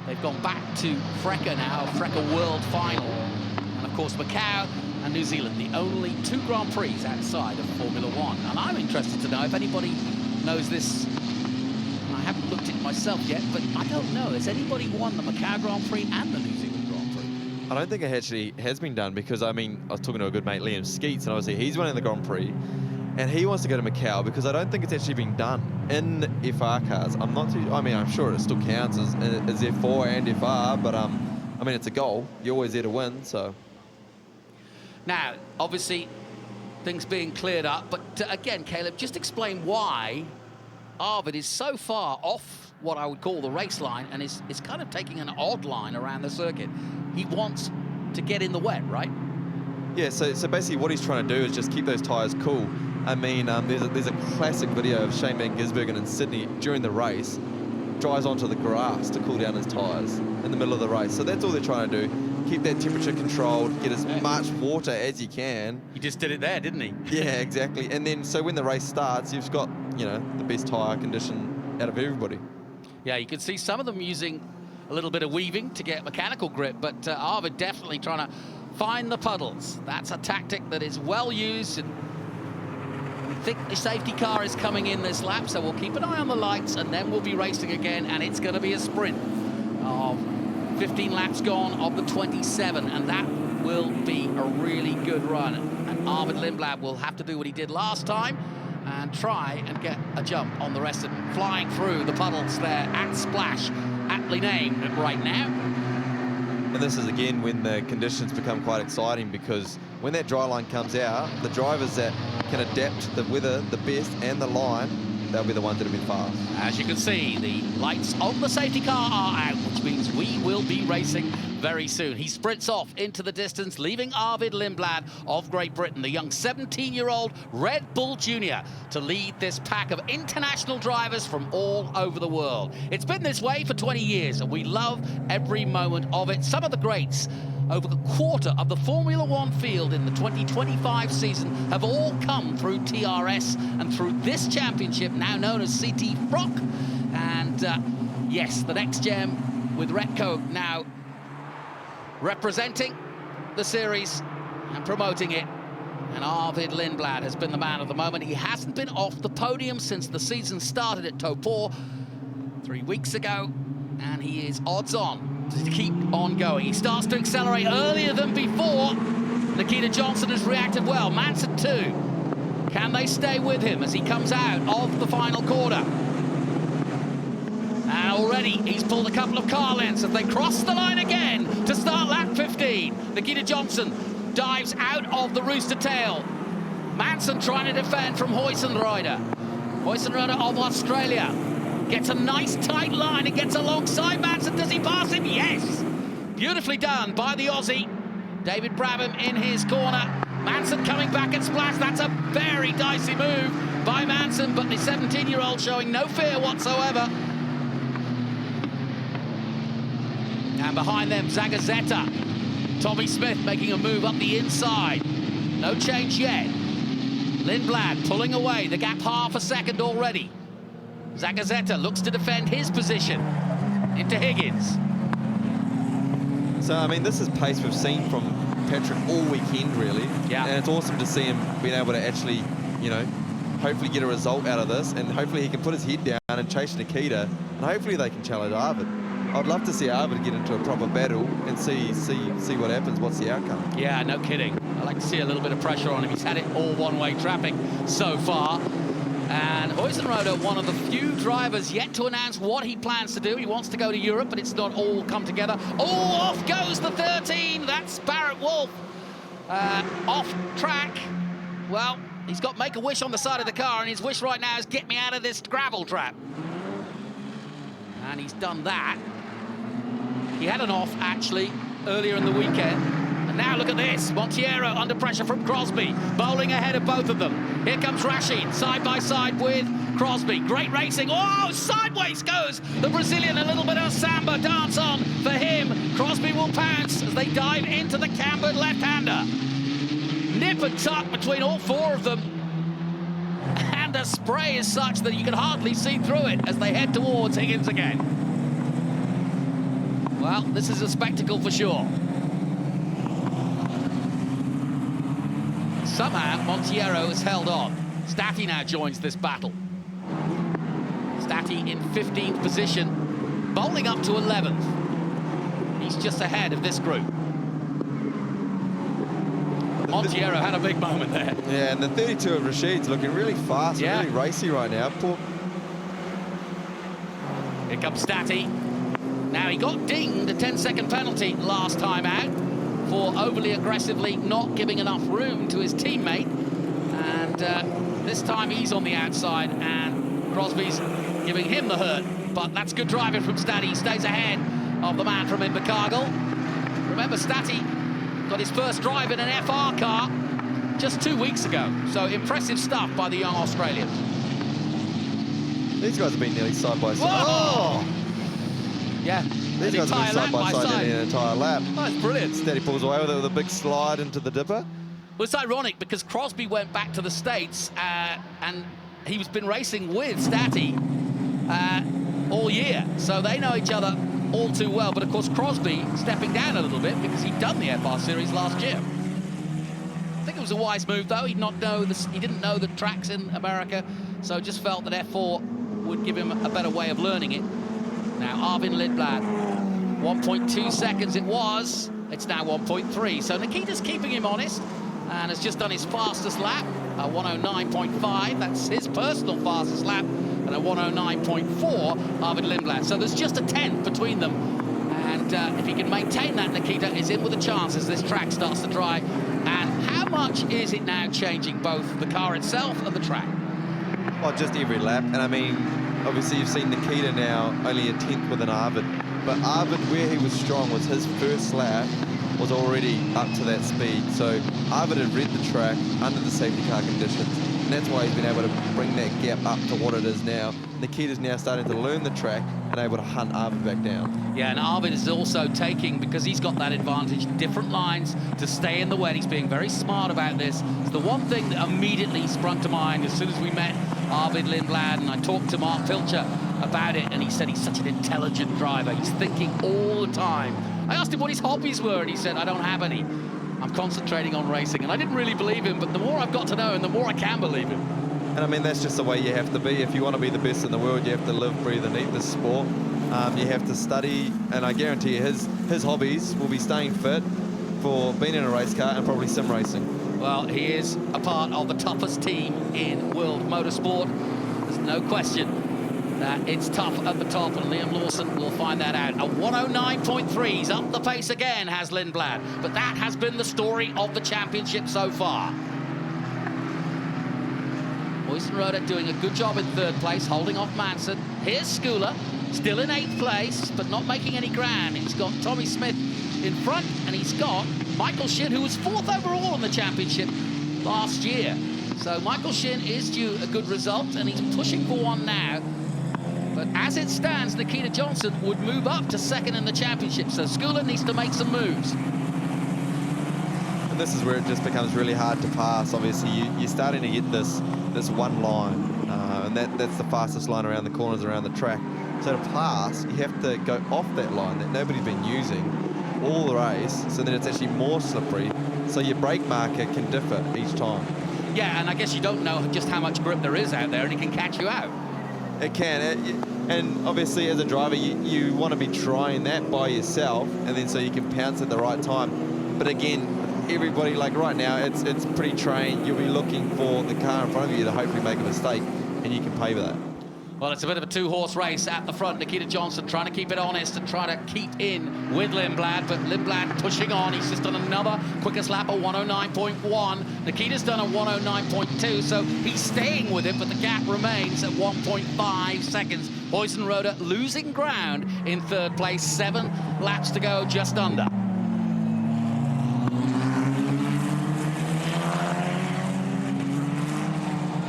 They've gone back to FRECA now, FRECA World Final. And of course, Macau and New Zealand, the only 2 Grand Prix outside of Formula One. And I'm interested to know if anybody knows this. I haven't looked at it myself yet, but I don't know. Has anybody won the Macau Grand Prix and the New Zealand Grand Prix? I don't think it actually has been done because, I mean, I was talking to a good mate, Liam Skeets, and obviously he's winning the Grand Prix, and he wants to go to Macau because I don't think it's actually been done in FR cars. I'm not too, I mean, I'm sure it still counts as F4 and FR, but, I mean, it's a goal. You're always there to win, so. Now, obviously, things being cleared up, but again, Caleb, just explain why Arvid is so far off what I would call the race line and is kind of taking an odd line around the circuit. He wants to get in the wet, right? Yeah, so basically what he's trying to do is just keep those tyres cool. I mean, there's a classic video of Shane Van Gisbergen in Sydney during the race, drives onto the grass to cool down his tyres in the middle of the race. So that's all they're trying to do. Keep that temperature controlled, get as much water as you can. He just did it there, didn't he? Yeah, exactly. And then, so when the race starts, you've got, you know, the best tyre condition out of everybody. Yeah, you can see some of them using a little bit of weaving to get mechanical grip, but Arvid definitely trying to find the puddles. That's a tactic that is well used. And we think the safety car is coming in this lap, so we'll keep an eye on the lights, and then we'll be racing again, and it's going to be a sprint of 15 laps gone of the 27, and that will be a really good run. And Arvid Lindblad will have to do what he did last time and try and get a jump on the rest of them, flying through the puddles there at Splash, aptly named right now. And this is again when the conditions become quite exciting, because when that dry line comes out, the drivers that can adapt to the weather the best and the line, they'll be the ones that have been fast. As you can see, the lights on the safety car are out, which means we will be racing very soon. He sprints off into the distance, leaving Arvid Lindblad of Great Britain, the young 17-year-old Red Bull Junior, to lead this pack of international drivers from all over the world. It's been this way for 20 years, and we love every moment of it. Some of the greats over the quarter of the Formula One field in the 2025 season have all come through TRS and through this championship, now known as CT Frock. And yes, the next gem with Retco now representing the series and promoting it. And Arvid Lindblad has been the man of the moment. He hasn't been off the podium since the season started at Topor 3 weeks ago, and he is odds on to keep on going. He starts to accelerate earlier than before. Nikita Johnson has reacted well. Manson too. Can they stay with him as he comes out of the final quarter? And already he's pulled a couple of car lengths as they cross the line again to start lap 15. Nikita Johnson dives out of the rooster tail. Manson trying to defend from Huizenrieder. Huizenrieder of Australia gets a nice tight line and gets alongside Manson. Does he pass him? Yes! Beautifully done by the Aussie. David Brabham in his corner. Manson coming back at Splash. That's a very dicey move by Manson, but the 17-year-old showing no fear whatsoever. And behind them, Zagazeta. Tommy Smith making a move up the inside. No change yet. Lindblad pulling away, the gap half a second already. Zagazeta looks to defend his position into Higgins. So, I mean, this is pace we've seen from Patrick all weekend, really. Yeah. And it's awesome to see him being able to actually, you know, hopefully get a result out of this, and hopefully he can put his head down and chase Nikita, and hopefully they can challenge Arvid. I'd love to see Arvid get into a proper battle and see what happens, what's the outcome. Yeah, no kidding. I'd like to see a little bit of pressure on him. He's had it all one-way traffic so far. And Huizenrieder, one of the few drivers yet to announce what he plans to do. He wants to go to Europe, but it's not all come together. Oh, off goes the 13. That's Barrett Wolf. Off track. Well, he's got Make-A-Wish on the side of the car, and his wish right now is get me out of this gravel trap. And he's done that. He had an off, actually, earlier in the weekend. And now look at this. Monteiro under pressure from Crosby, bowling ahead of both of them. Here comes Rashid, side by side with Crosby. Great racing. Oh, sideways goes the Brazilian. A little bit of samba dance on for him. Crosby will pounce as they dive into the cambered left-hander. Nip and tuck between all four of them. And the spray is such that you can hardly see through it as they head towards Higgins again. Well, this is a spectacle for sure. Somehow, Monteiro has held on. Stati now joins this battle. Stati in 15th position, bowling up to 11th. He's just ahead of this group. Monteiro had a big moment there. Yeah, and the 32 of Rashid's looking really fast and really racy right now. Here comes Stati. Now, he got dinged a 10-second penalty last time out for overly aggressively not giving enough room to his teammate. And this time he's on the outside and Crosby's giving him the hurt. But that's good driving from Stati. He stays ahead of the man from Invercargill. Remember, Stati got his first drive in an FR car just 2 weeks ago. So impressive stuff by the young Australian. These guys have been nearly side by side. Whoa! Yeah, These guys have been side by side nearly an entire lap. Oh, that's brilliant. Instead, he pulls away with it with a big slide into the dipper. Well, it's ironic because Crosby went back to the States and he's been racing with Statty all year. So they know each other all too well. But of course, Crosby stepping down a little bit because he'd done the FR Series last year. I think it was a wise move, though. He didn't know the tracks in America, so just felt that F4 would give him a better way of learning it. Now, Arvin Lindblad, 1.2 seconds it was. It's now 1.3. So Nikita's keeping him honest and has just done his fastest lap, a 109.5. That's his personal fastest lap, and a 109.4, Arvin Lindblad. So there's just a 10 between them. And if he can maintain that, Nikita is in with a chance as this track starts to dry. And how much is it now changing both the car itself and the track? Well, just every lap. And I mean, obviously you've seen Nikita now only a 10th with an Arvid. But Arvid, where he was strong, was his first lap was already up to that speed. So Arvid had read the track under the safety car conditions. And that's why he's been able to bring that gap up to what it is now. Nikita's now starting to learn the track and able to hunt Arvid back down. Yeah, and Arvid is also taking, because he's got that advantage, different lines to stay in the wet. He's being very smart about this. It's the one thing that immediately sprung to mind as soon as we met Arvid Lindblad, and I talked to Mark Pilcher about it, and he said he's such an intelligent driver. He's thinking all the time. I asked him what his hobbies were, and he said, I don't have any. I'm concentrating on racing. And I didn't really believe him, but the more I've got to know him, the more I can believe him. And I mean, that's just the way you have to be. If you want to be the best in the world, you have to live, breathe and eat this sport. You have to study, and I guarantee you his hobbies will be staying fit for being in a race car and probably sim racing. Well, he is a part of the toughest team in world motorsport. There's no question that it's tough at the top, and Liam Lawson will find that out. A 109.3, he's up the pace again, has Lindblad. But that has been the story of the championship so far. Oceania doing a good job in third place, holding off Manson. Here's Schooler, still in 8th place, but not making any ground. He's got Tommy Smith in front, and he's got Michael Shin, who was 4th overall in the championship last year. So Michael Shin is due a good result, and he's pushing for one now. But as it stands, Nikita Johnson would move up to 2nd in the championship, so Schooler needs to make some moves. And this is where it just becomes really hard to pass. Obviously, you're starting to get this one line, and that's the fastest line around the corners around the track. So to pass, you have to go off that line that nobody's been using all the race, so then it's actually more slippery, so your brake marker can differ each time. Yeah, and I guess you don't know just how much grip there is out there, and it can catch you out. It can, and obviously as a driver, you want to be trying that by yourself, and then so you can pounce at the right time. But again, everybody, like right now, it's pretty trained. You'll be looking for the car in front of you to hopefully make a mistake, and you can pay for that. Well, it's a bit of a two-horse race at the front. Nikita Johnson trying to keep it honest and try to keep in with Lindblad, but Lindblad pushing on. He's just done another quickest lap of 109.1. Nikita's done a 109.2, so he's staying with it, but the gap remains at 1.5 seconds. Oceania losing ground in third place, 7 laps to go, just under.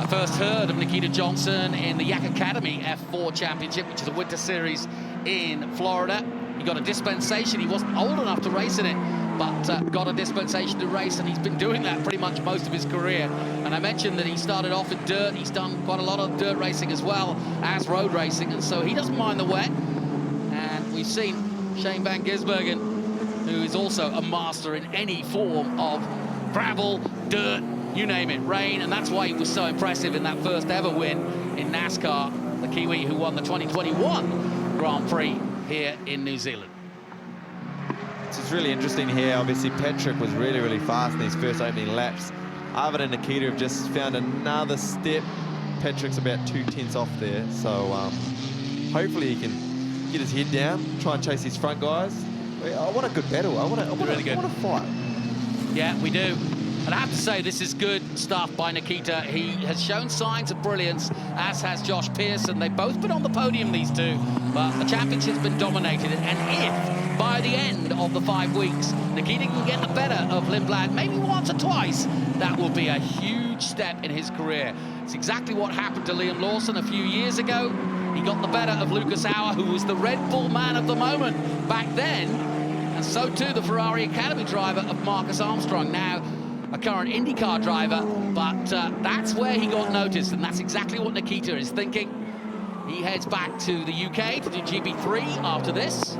First heard of Nikita Johnson in the Yak Academy F4 Championship, which is a winter series in Florida. He got a dispensation. He wasn't old enough to race in it, but got a dispensation to race, and he's been doing that pretty much most of his career. And I mentioned that he started off in dirt. He's done quite a lot of dirt racing as well as road racing, and so he doesn't mind the wet. And we've seen Shane Van Gisbergen, who is also a master in any form of gravel, dirt, you name it, rain, and that's why he was so impressive in that first ever win in NASCAR, the Kiwi who won the 2021 Grand Prix here in New Zealand. It's really interesting here. Obviously, Patrick was really, really fast in his first opening laps. Arvid and Nikita have just found another step. Patrick's about 2 tenths off there, so hopefully he can get his head down, try and chase his front guys. I want a good battle. I want to fight. Yeah, we do. And I have to say, this is good stuff by Nikita. He has shown signs of brilliance, as has Josh Pearson. They've both been on the podium, these two, but the championship's been dominated. And if, by the end of the 5 weeks, Nikita can get the better of Lindblad, maybe once or twice, that will be a huge huge step in his career. It's exactly what happened to Liam Lawson a few years ago. He got the better of Lucas Auer, who was the Red Bull man of the moment back then, and so too the Ferrari Academy driver of Marcus Armstrong, now a current IndyCar driver, but that's where he got noticed, and that's exactly what Nikita is thinking. He heads back to the UK to do GB3 after this.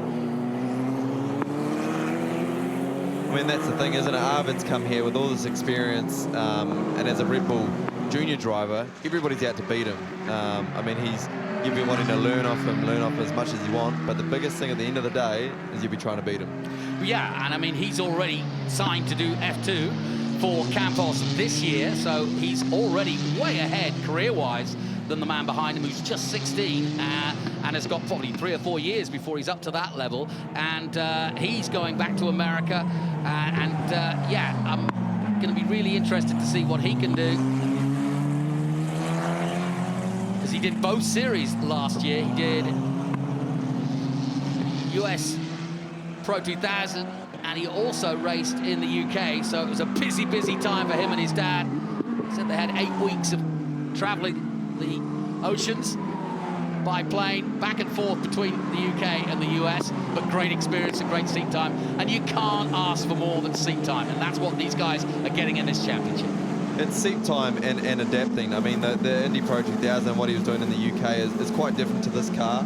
I mean, that's the thing, isn't it? Arvid's come here with all this experience, and as a Red Bull junior driver, everybody's out to beat him. I mean, you've been wanting to learn off him as much as you want, but the biggest thing at the end of the day is you'll be trying to beat him. Yeah, and I mean, he's already signed to do F2 for Campos this year, so he's already way ahead career-wise than the man behind him, who's just 16 and has got probably 3 or 4 years before he's up to that level. And he's going back to America, yeah, I'm going to be really interested to see what he can do, because he did both series last year. He did US Pro 2000, and he also raced in the UK, so it was a busy time for him and his dad. He said they had 8 weeks of traveling the oceans by plane back and forth between the UK and the US, but great experience and great seat time, and you can't ask for more than seat time, and that's what these guys are getting in this championship. It's seat time and adapting. I mean, the Indy Pro 2000 and what he was doing in the UK is quite different to this car.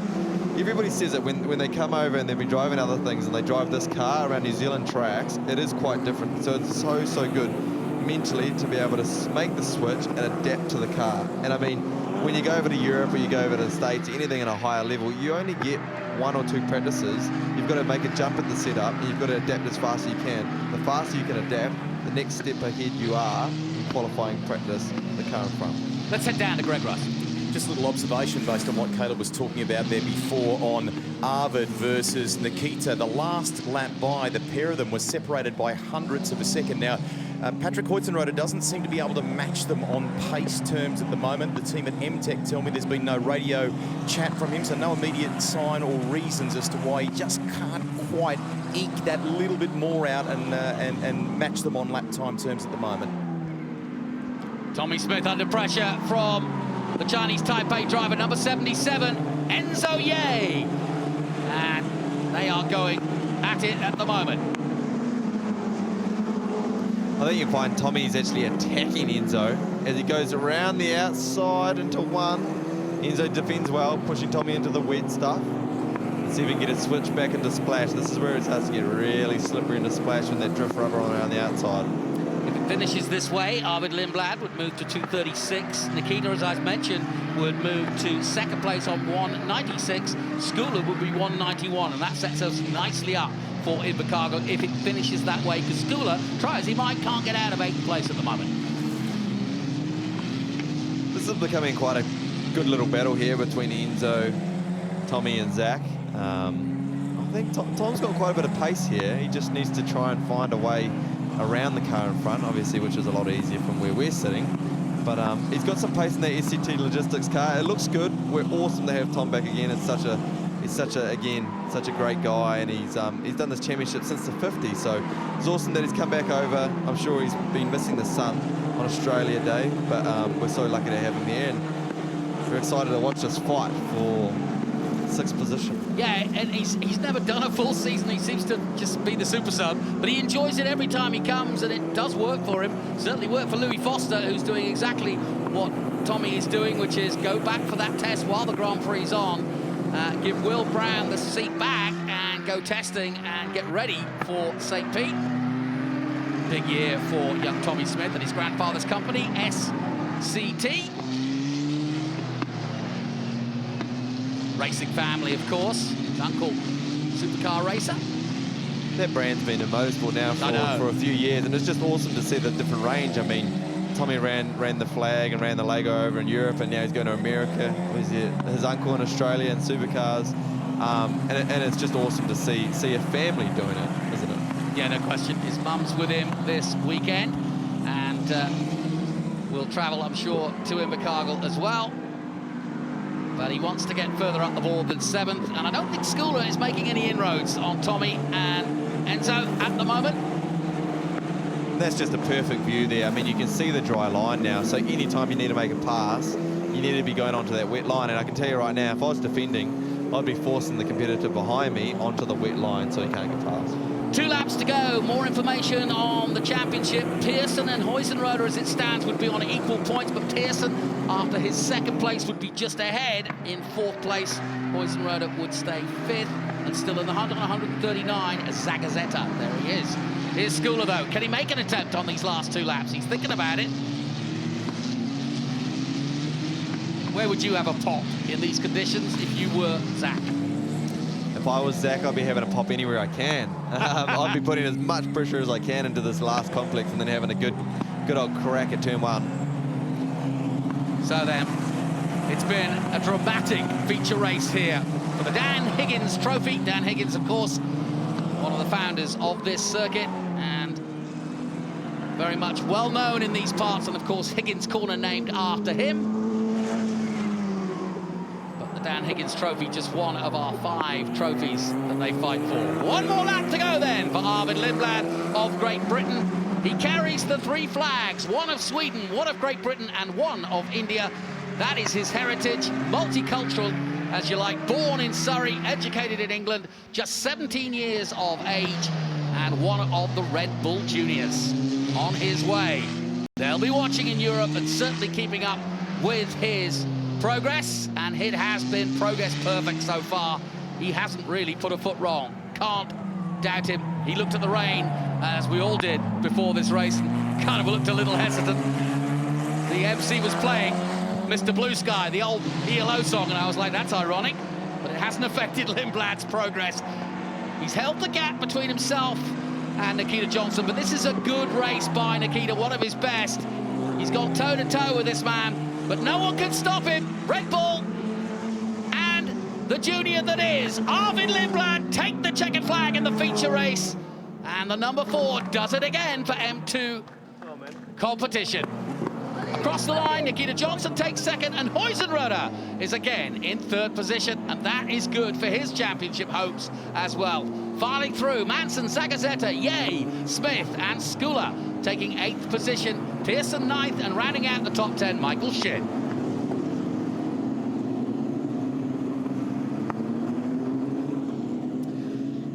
Everybody says it when they come over and they've been driving other things and they drive this car around New Zealand tracks, it is quite different. So it's so good mentally to be able to make the switch and adapt to the car. And I mean, when you go over to Europe or you go over to the States, anything at a higher level, you only get 1 or 2 practices. You've got to make a jump at the setup, and you've got to adapt as fast as you can. The faster you can adapt, the next step ahead you are in qualifying practice the car in front. Let's head down to Greg Russ. Just a little observation based on what Caleb was talking about there before on Arvid versus Nikita. The last lap by, the pair of them were separated by hundredths of a second. Now, Patrick Hoitzenroder doesn't seem to be able to match them on pace terms at the moment. The team at MTech tell me there's been no radio chat from him, so no immediate sign or reasons as to why he just can't quite eke that little bit more out and match them on lap time terms at the moment. Tommy Smith under pressure from the Chinese Taipei driver, number 77, Enzo Ye. And they are going at it at the moment. I think you find Tommy's actually attacking Enzo as he goes around the outside into one. Enzo defends well, pushing Tommy into the wet stuff. Let's see if we can get a switch back into splash. This is where it starts to get really slippery into splash when that drift rubber on around the outside. If it finishes this way, Arvid Lindblad would move to 236. Nikita, as I've mentioned, would move to second place on 196. Skula would be 191, and that sets us nicely up for Invercargill if it finishes that way, because Skula, try as he might, can't get out of 8th place at the moment. This is becoming quite a good little battle here between Enzo, Tommy and Zach. I think Tom's got quite a bit of pace here. He just needs to try and find a way around the car in front, obviously, which is a lot easier from where we're sitting. But he's got some pace in that SCT Logistics car. It looks good. We're awesome to have Tom back again. He's such a great guy, and he's done this championship since the 50s. So it's awesome that he's come back over. I'm sure he's been missing the sun on Australia Day, but we're so lucky to have him here, and we're excited to watch this fight for 6th position. Yeah, and he's never done a full season. He seems to just be the super sub, but he enjoys it every time he comes, and it does work for him. Certainly worked for Louis Foster, who's doing exactly what Tommy is doing, which is go back for that test while the Grand Prix is on, give Will Brown the seat back and go testing and get ready for St. Pete. Big year for young Tommy Smith and his grandfather's company, SCT. Racing family, of course. His uncle, supercar racer. That brand's been in motorsport now for a few years, and it's just awesome to see the different range. I mean, Tommy ran the flag and ran the Lego over in Europe, and now he's going to America with his uncle in Australia in supercars. And it's just awesome to see a family doing it, isn't it? Yeah, no question. His mum's with him this weekend, and will travel, I'm sure, to Invercargill as well. But he wants to get further up the board than 7th, and I don't think Skula is making any inroads on Tommy and Enzo at the moment. And that's just a perfect view there. I mean, you can see the dry line now. So anytime you need to make a pass, you need to be going onto that wet line. And I can tell you right now, if I was defending, I'd be forcing the competitor behind me onto the wet line so he can't get past. 2 laps to go. More information on the championship. Pearson and Huizenroder, as it stands, would be on equal points, but Pearson, after his 2nd place, would be just ahead. In 4th place, Huizenroder would stay 5th, and still in the 139, Zagazeta. There he is. Here's Schooler, though. Can he make an attempt on these last 2 laps? He's thinking about it. Where would you have a pop in these conditions if you were Zach? If I was Zach, I'd be having a pop anywhere I can. I'd be putting as much pressure as I can into this last complex and then having a good old crack at turn 1. So then, it's been a dramatic feature race here for the Dan Higgins Trophy. Dan Higgins, of course, one of the founders of this circuit and very much well known in these parts, and of course Higgins Corner named after him. Dan Higgins Trophy, just one of our 5 trophies that they fight for. One more lap to go then for Arvid Lindblad of Great Britain. He carries the 3 flags, one of Sweden, one of Great Britain, and one of India. That is his heritage, multicultural, as you like, born in Surrey, educated in England, just 17 years of age, and one of the Red Bull Juniors on his way. They'll be watching in Europe and certainly keeping up with his progress, and it has been progress perfect so far. He hasn't really put a foot wrong. Can't doubt him. He looked at the rain, as we all did before this race, and kind of looked a little hesitant. The MC was playing Mr. Blue Sky, the old ELO song, and I was like, that's ironic, but it hasn't affected Lindblad's progress. He's held the gap between himself and Nikita Johnson, but this is a good race by Nikita, one of his best. He's gone toe-to-toe with this man, but no one can stop him. Red Bull and the junior that is Arvid Lindblad take the checkered flag in the feature race, and the number 4 does it again for M2 competition. Across the line, Nikita Johnson takes 2nd, and Huizenroder is again in 3rd position, and that is good for his championship hopes as well. Filing through, Manson, Zagazeta, Yeh, Smith, and Schooler taking 8th position. Pearson 9th, and rounding out the top 10, Michael Shin.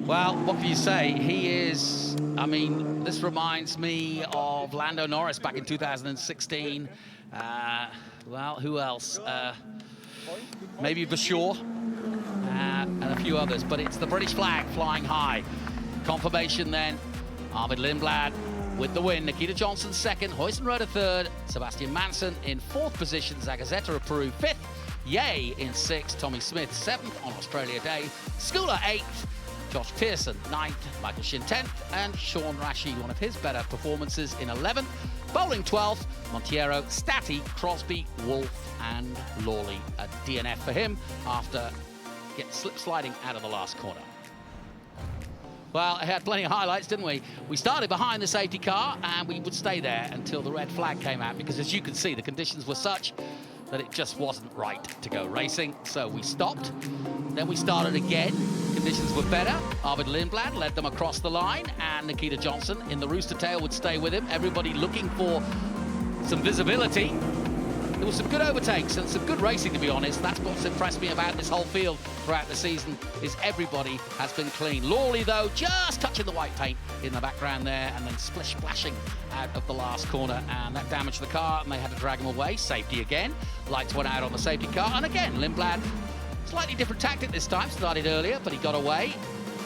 Well, what can you say? He is, I mean, this reminds me of Lando Norris back in 2016. Well, who else? Maybe Bashaw and a few others, but it's the British flag flying high. Confirmation then, Arvid Lindblad with the win. Nikita Johnson 2nd, Huizenroder 3rd, Sebastian Manson in 4th position, Zagazeta of Peru 5th, Yeh in 6th, Tommy Smith 7th on Australia Day, Schooler 8th, Josh Pearson 9th, Michael Shin 10th, and Sean Rashi, one of his better performances, in 11th, Bowling 12th, Monteiro, Stati, Crosby, Wolf, and Lawley. A DNF for him after slip sliding out of the last corner. Well, it had plenty of highlights, didn't we? We started behind the safety car, and we would stay there until the red flag came out, because as you can see, the conditions were such that it just wasn't right to go racing. So we stopped, then we started again. Conditions were better. Arvid Lindblad led them across the line, and Nikita Johnson in the rooster tail would stay with him. Everybody looking for some visibility. There was some good overtakes and some good racing, to be honest. That's what's impressed me about this whole field throughout the season, is everybody has been clean. Lawley, though, just touching the white paint in the background there, and then splashing out of the last corner, and that damaged the car, and they had to drag him away. Safety again. Lights went out on the safety car, and again, Lindblad, slightly different tactic this time, started earlier, but he got away.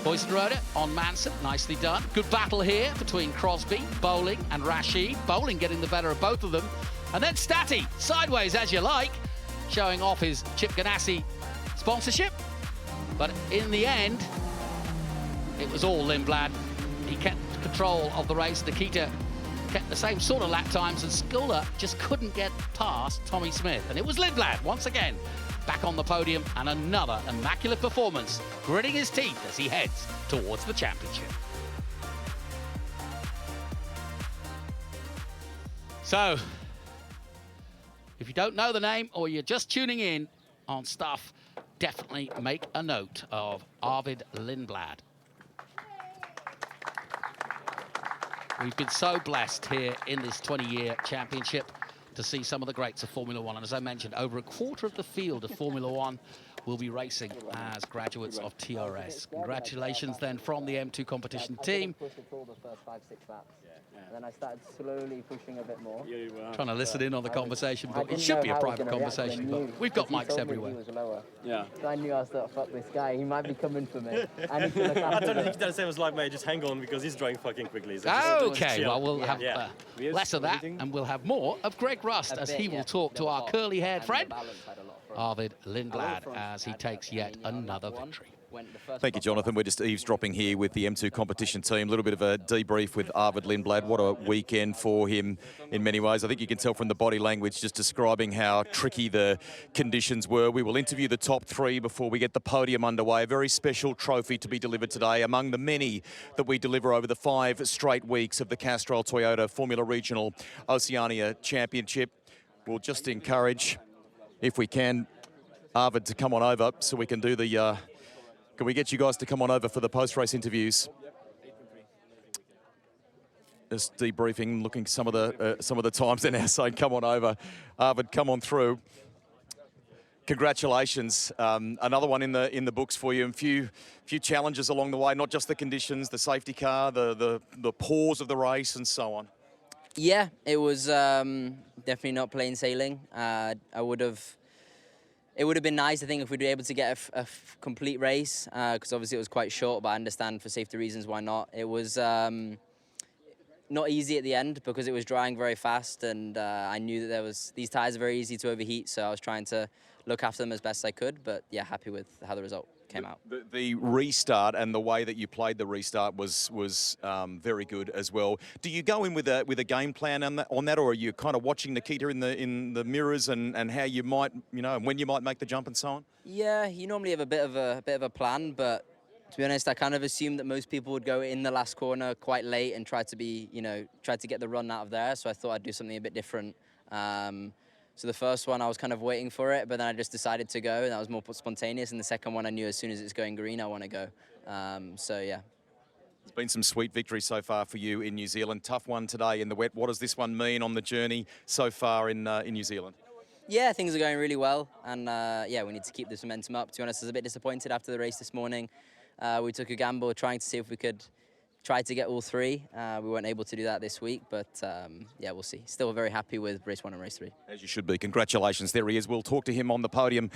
Huizenroder on Manson, nicely done. Good battle here between Crosby, Bowling, and Rashid. Bowling getting the better of both of them. And then Stati, sideways as you like, showing off his Chip Ganassi sponsorship. But in the end, it was all Lindblad. He kept control of the race. Nikita kept the same sort of lap times, and Schooler just couldn't get past Tommy Smith. And it was Lindblad, once again, back on the podium, and another immaculate performance, gritting his teeth as he heads towards the championship. So, if you don't know the name, or you're just tuning in on stuff, definitely make a note of Arvid Lindblad. We've been so blessed here in this 20-year championship to see some of the greats of Formula One. And as I mentioned, over a quarter of the field of Formula One will be racing as graduates of TRS. Congratulations then from the M2 competition team. I pushed it all the first 5-6 laps. And then I started slowly pushing a bit more. Trying to listen in on the conversation, but it should be a private conversation. But we've got mics everywhere. He was lower. Yeah. So I knew I was like, fuck this guy. He might be coming for me. I need to look after I don't think that same as like, mate, just hang on because he's driving fucking quickly. So Okay, well, we'll have less of that and we'll have more of Greg Rust as he will talk to our curly-haired friend, Arvid Lindblad, as he takes yet another victory. Thank you, Jonathan. We're just eavesdropping here with the M2 competition team. A little bit of a debrief with Arvid Lindblad. What a weekend for him in many ways. I think you can tell from the body language just describing how tricky the conditions were. We will interview the top three before we get the podium underway. A very special trophy to be delivered today among the many that we deliver over the 5 straight weeks of the Castrol Toyota Formula Regional Oceania Championship. We'll just encourage, if we can, Arvid to come on over so we can do the... Can we get you guys to come on over for the post-race interviews? Just debriefing, looking some of the times they're now saying, come on over. Arvid, come on through. Congratulations. Another one in the books for you. And few challenges along the way, not just the conditions, the safety car, the pause of the race and so on. Yeah, it was definitely not plain sailing. It would have been nice, I think, if we'd be able to get a complete race, because obviously it was quite short, but I understand for safety reasons why not. It was not easy at the end because it was drying very fast, and I knew that these tyres are very easy to overheat, so I was trying to look after them as best I could, but yeah, happy with how the result came out. The restart and the way that you played the restart was very good as well. Do you go in with a game plan on that, or are you kind of watching Nikita in the mirrors and how you might, and when you might make the jump and so on? Yeah, you normally have a bit of a plan, but to be honest, I kind of assumed that most people would go in the last corner quite late and try to get the run out of there. So I thought I'd do something a bit different. So the first one, I was kind of waiting for it, but then I just decided to go, and that was more spontaneous. And the second one, I knew as soon as it's going green, I want to go. So, yeah. There's been some sweet victories so far for you in New Zealand. Tough one today in the wet. What does this one mean on the journey so far in New Zealand? Yeah, things are going really well. And, yeah, we need to keep this momentum up. To be honest, I was a bit disappointed after the race this morning. We took a gamble trying to see if we could try to get all 3. We weren't able to do that this week, but yeah, we'll see. Still very happy with race 1 and race 3. As you should be. Congratulations. There he is. We'll talk to him on the podium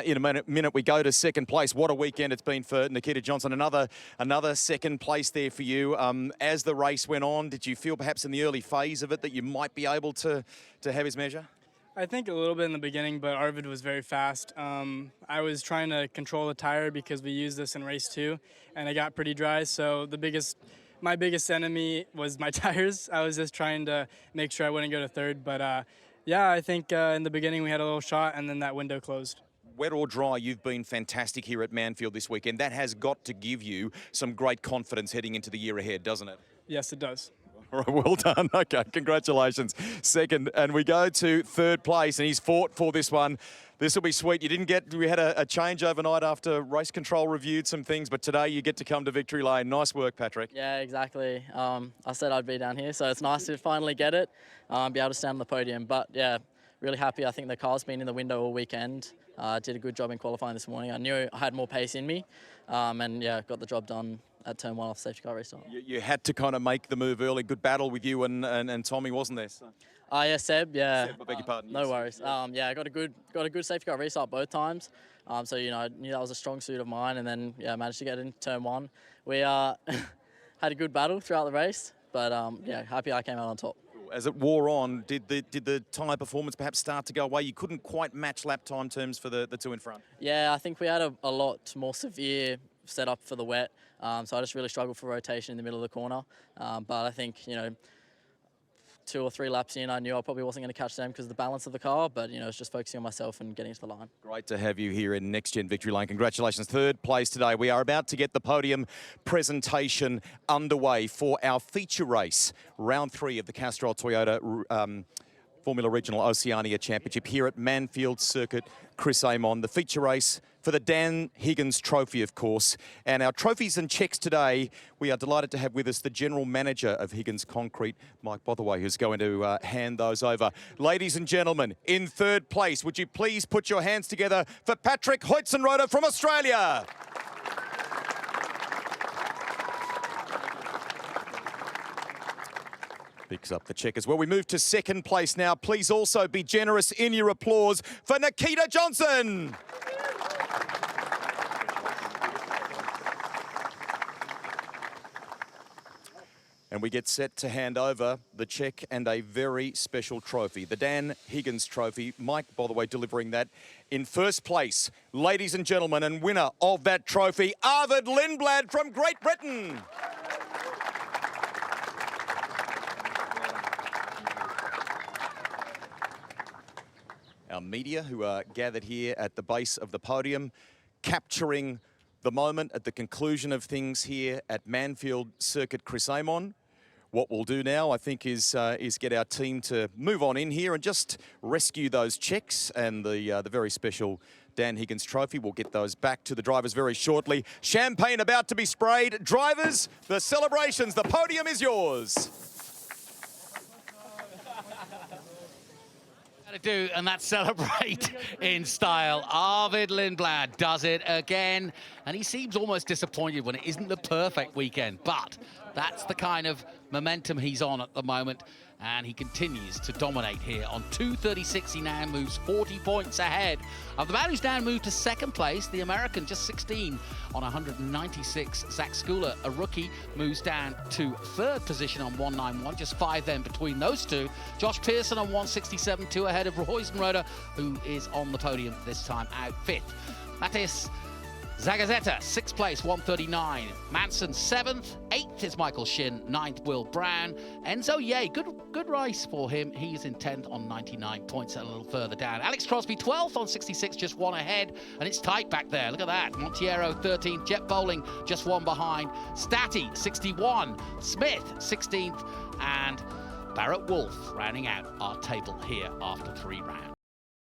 in a minute. We go to second place. What a weekend it's been for Nikita Johnson. Another second place there for you. As the race went on, did you feel perhaps in the early phase of it that you might be able to have his measure? I think a little bit in the beginning, but Arvid was very fast. I was trying to control the tire because we used this in race 2, and it got pretty dry. So my biggest enemy was my tires. I was just trying to make sure I wouldn't go to third. But yeah, I think in the beginning we had a little shot, and then that window closed. Wet or dry, you've been fantastic here at Manfeild this weekend. That has got to give you some great confidence heading into the year ahead, doesn't it? Yes, it does. All right, well done. Okay, congratulations. Second, and we go to third place, and he's fought for this one. This will be sweet. We had a change overnight after race control reviewed some things, but today you get to come to victory lane. Nice work, Patrick. Yeah, exactly. I said I'd be down here, so it's nice to finally get it, be able to stand on the podium. But yeah, really happy. I think the car's been in the window all weekend. Did a good job in qualifying this morning. I knew I had more pace in me, and yeah, got the job done at turn 1 off safety car restart. You had to kind of make the move early. Good battle with you and Tommy, wasn't there? So. Yeah, Seb. Yeah. Seb, I beg your pardon. No worries. Yeah, I got a good safety car restart both times. So I knew that was a strong suit of mine, and then yeah, managed to get into turn 1. We had a good battle throughout the race, but yeah, happy I came out on top. As it wore on, did the tyre performance perhaps start to go away? You couldn't quite match lap time terms for the 2 in front. Yeah, I think we had a lot more severe setup for the wet, so I just really struggled for rotation in the middle of the corner. But I think 2 or 3 laps in, I knew I probably wasn't going to catch them because of the balance of the car, but it's just focusing on myself and getting to the line. Great to have you here in Next Gen Victory Lane. Congratulations, third place today. We are about to get the podium presentation underway for our feature race, round 3 of the Castrol Toyota Formula Regional Oceania Championship here at Manfeild Circuit, Chris Amon. The feature race for the Dan Higgins Trophy, of course. And our trophies and checks today, we are delighted to have with us the General Manager of Higgins Concrete, Mike Bothaway, who's going to hand those over. Ladies and gentlemen, in third place, would you please put your hands together for Patrick Hoitzenroder from Australia? Picks up the check as well. We move to second place now. Please also be generous in your applause for Nikita Johnson. And we get set to hand over the check and a very special trophy, the Dan Higgins Trophy. Mike Bothaway delivering that in first place. Ladies and gentlemen, and winner of that trophy, Arvid Lindblad from Great Britain. Our media who are gathered here at the base of the podium, capturing the moment at the conclusion of things here at Manfeild Circuit, Chris Amon. What we'll do now, I think, is get our team to move on in here and just rescue those checks and the very special Dan Higgins Trophy. We'll get those back to the drivers very shortly. Champagne about to be sprayed. Drivers, the celebrations, the podium is yours. To do, and that's celebrate in style. Arvid Lindblad does it again, and he seems almost disappointed when it isn't the perfect weekend, but that's the kind of momentum he's on at the moment, and he continues to dominate here. On 2:36, he now moves 40 points ahead of the man who's now moved to second place, the American, just 16 on 196. Zach Schooler, a rookie, moves down to third position on 191, just 5 then between those two. Josh Pearson on 167, 2 ahead of Hoitzenroder, who is on the podium this time out fifth. Matas Zagazeta, 6th place, 139. Manson, 7th. 8th is Michael Shin. 9th, Will Brown. Enzo Ye, good race for him. He's in 10th on 99 points and a little further down. Alex Crosby, 12th on 66, just 1 ahead. And it's tight back there. Look at that. Montiero, 13th. Jet Bowling, just 1 behind. Statty, 61. Smith, 16th. And Barrett Wolf rounding out our table here after 3 rounds.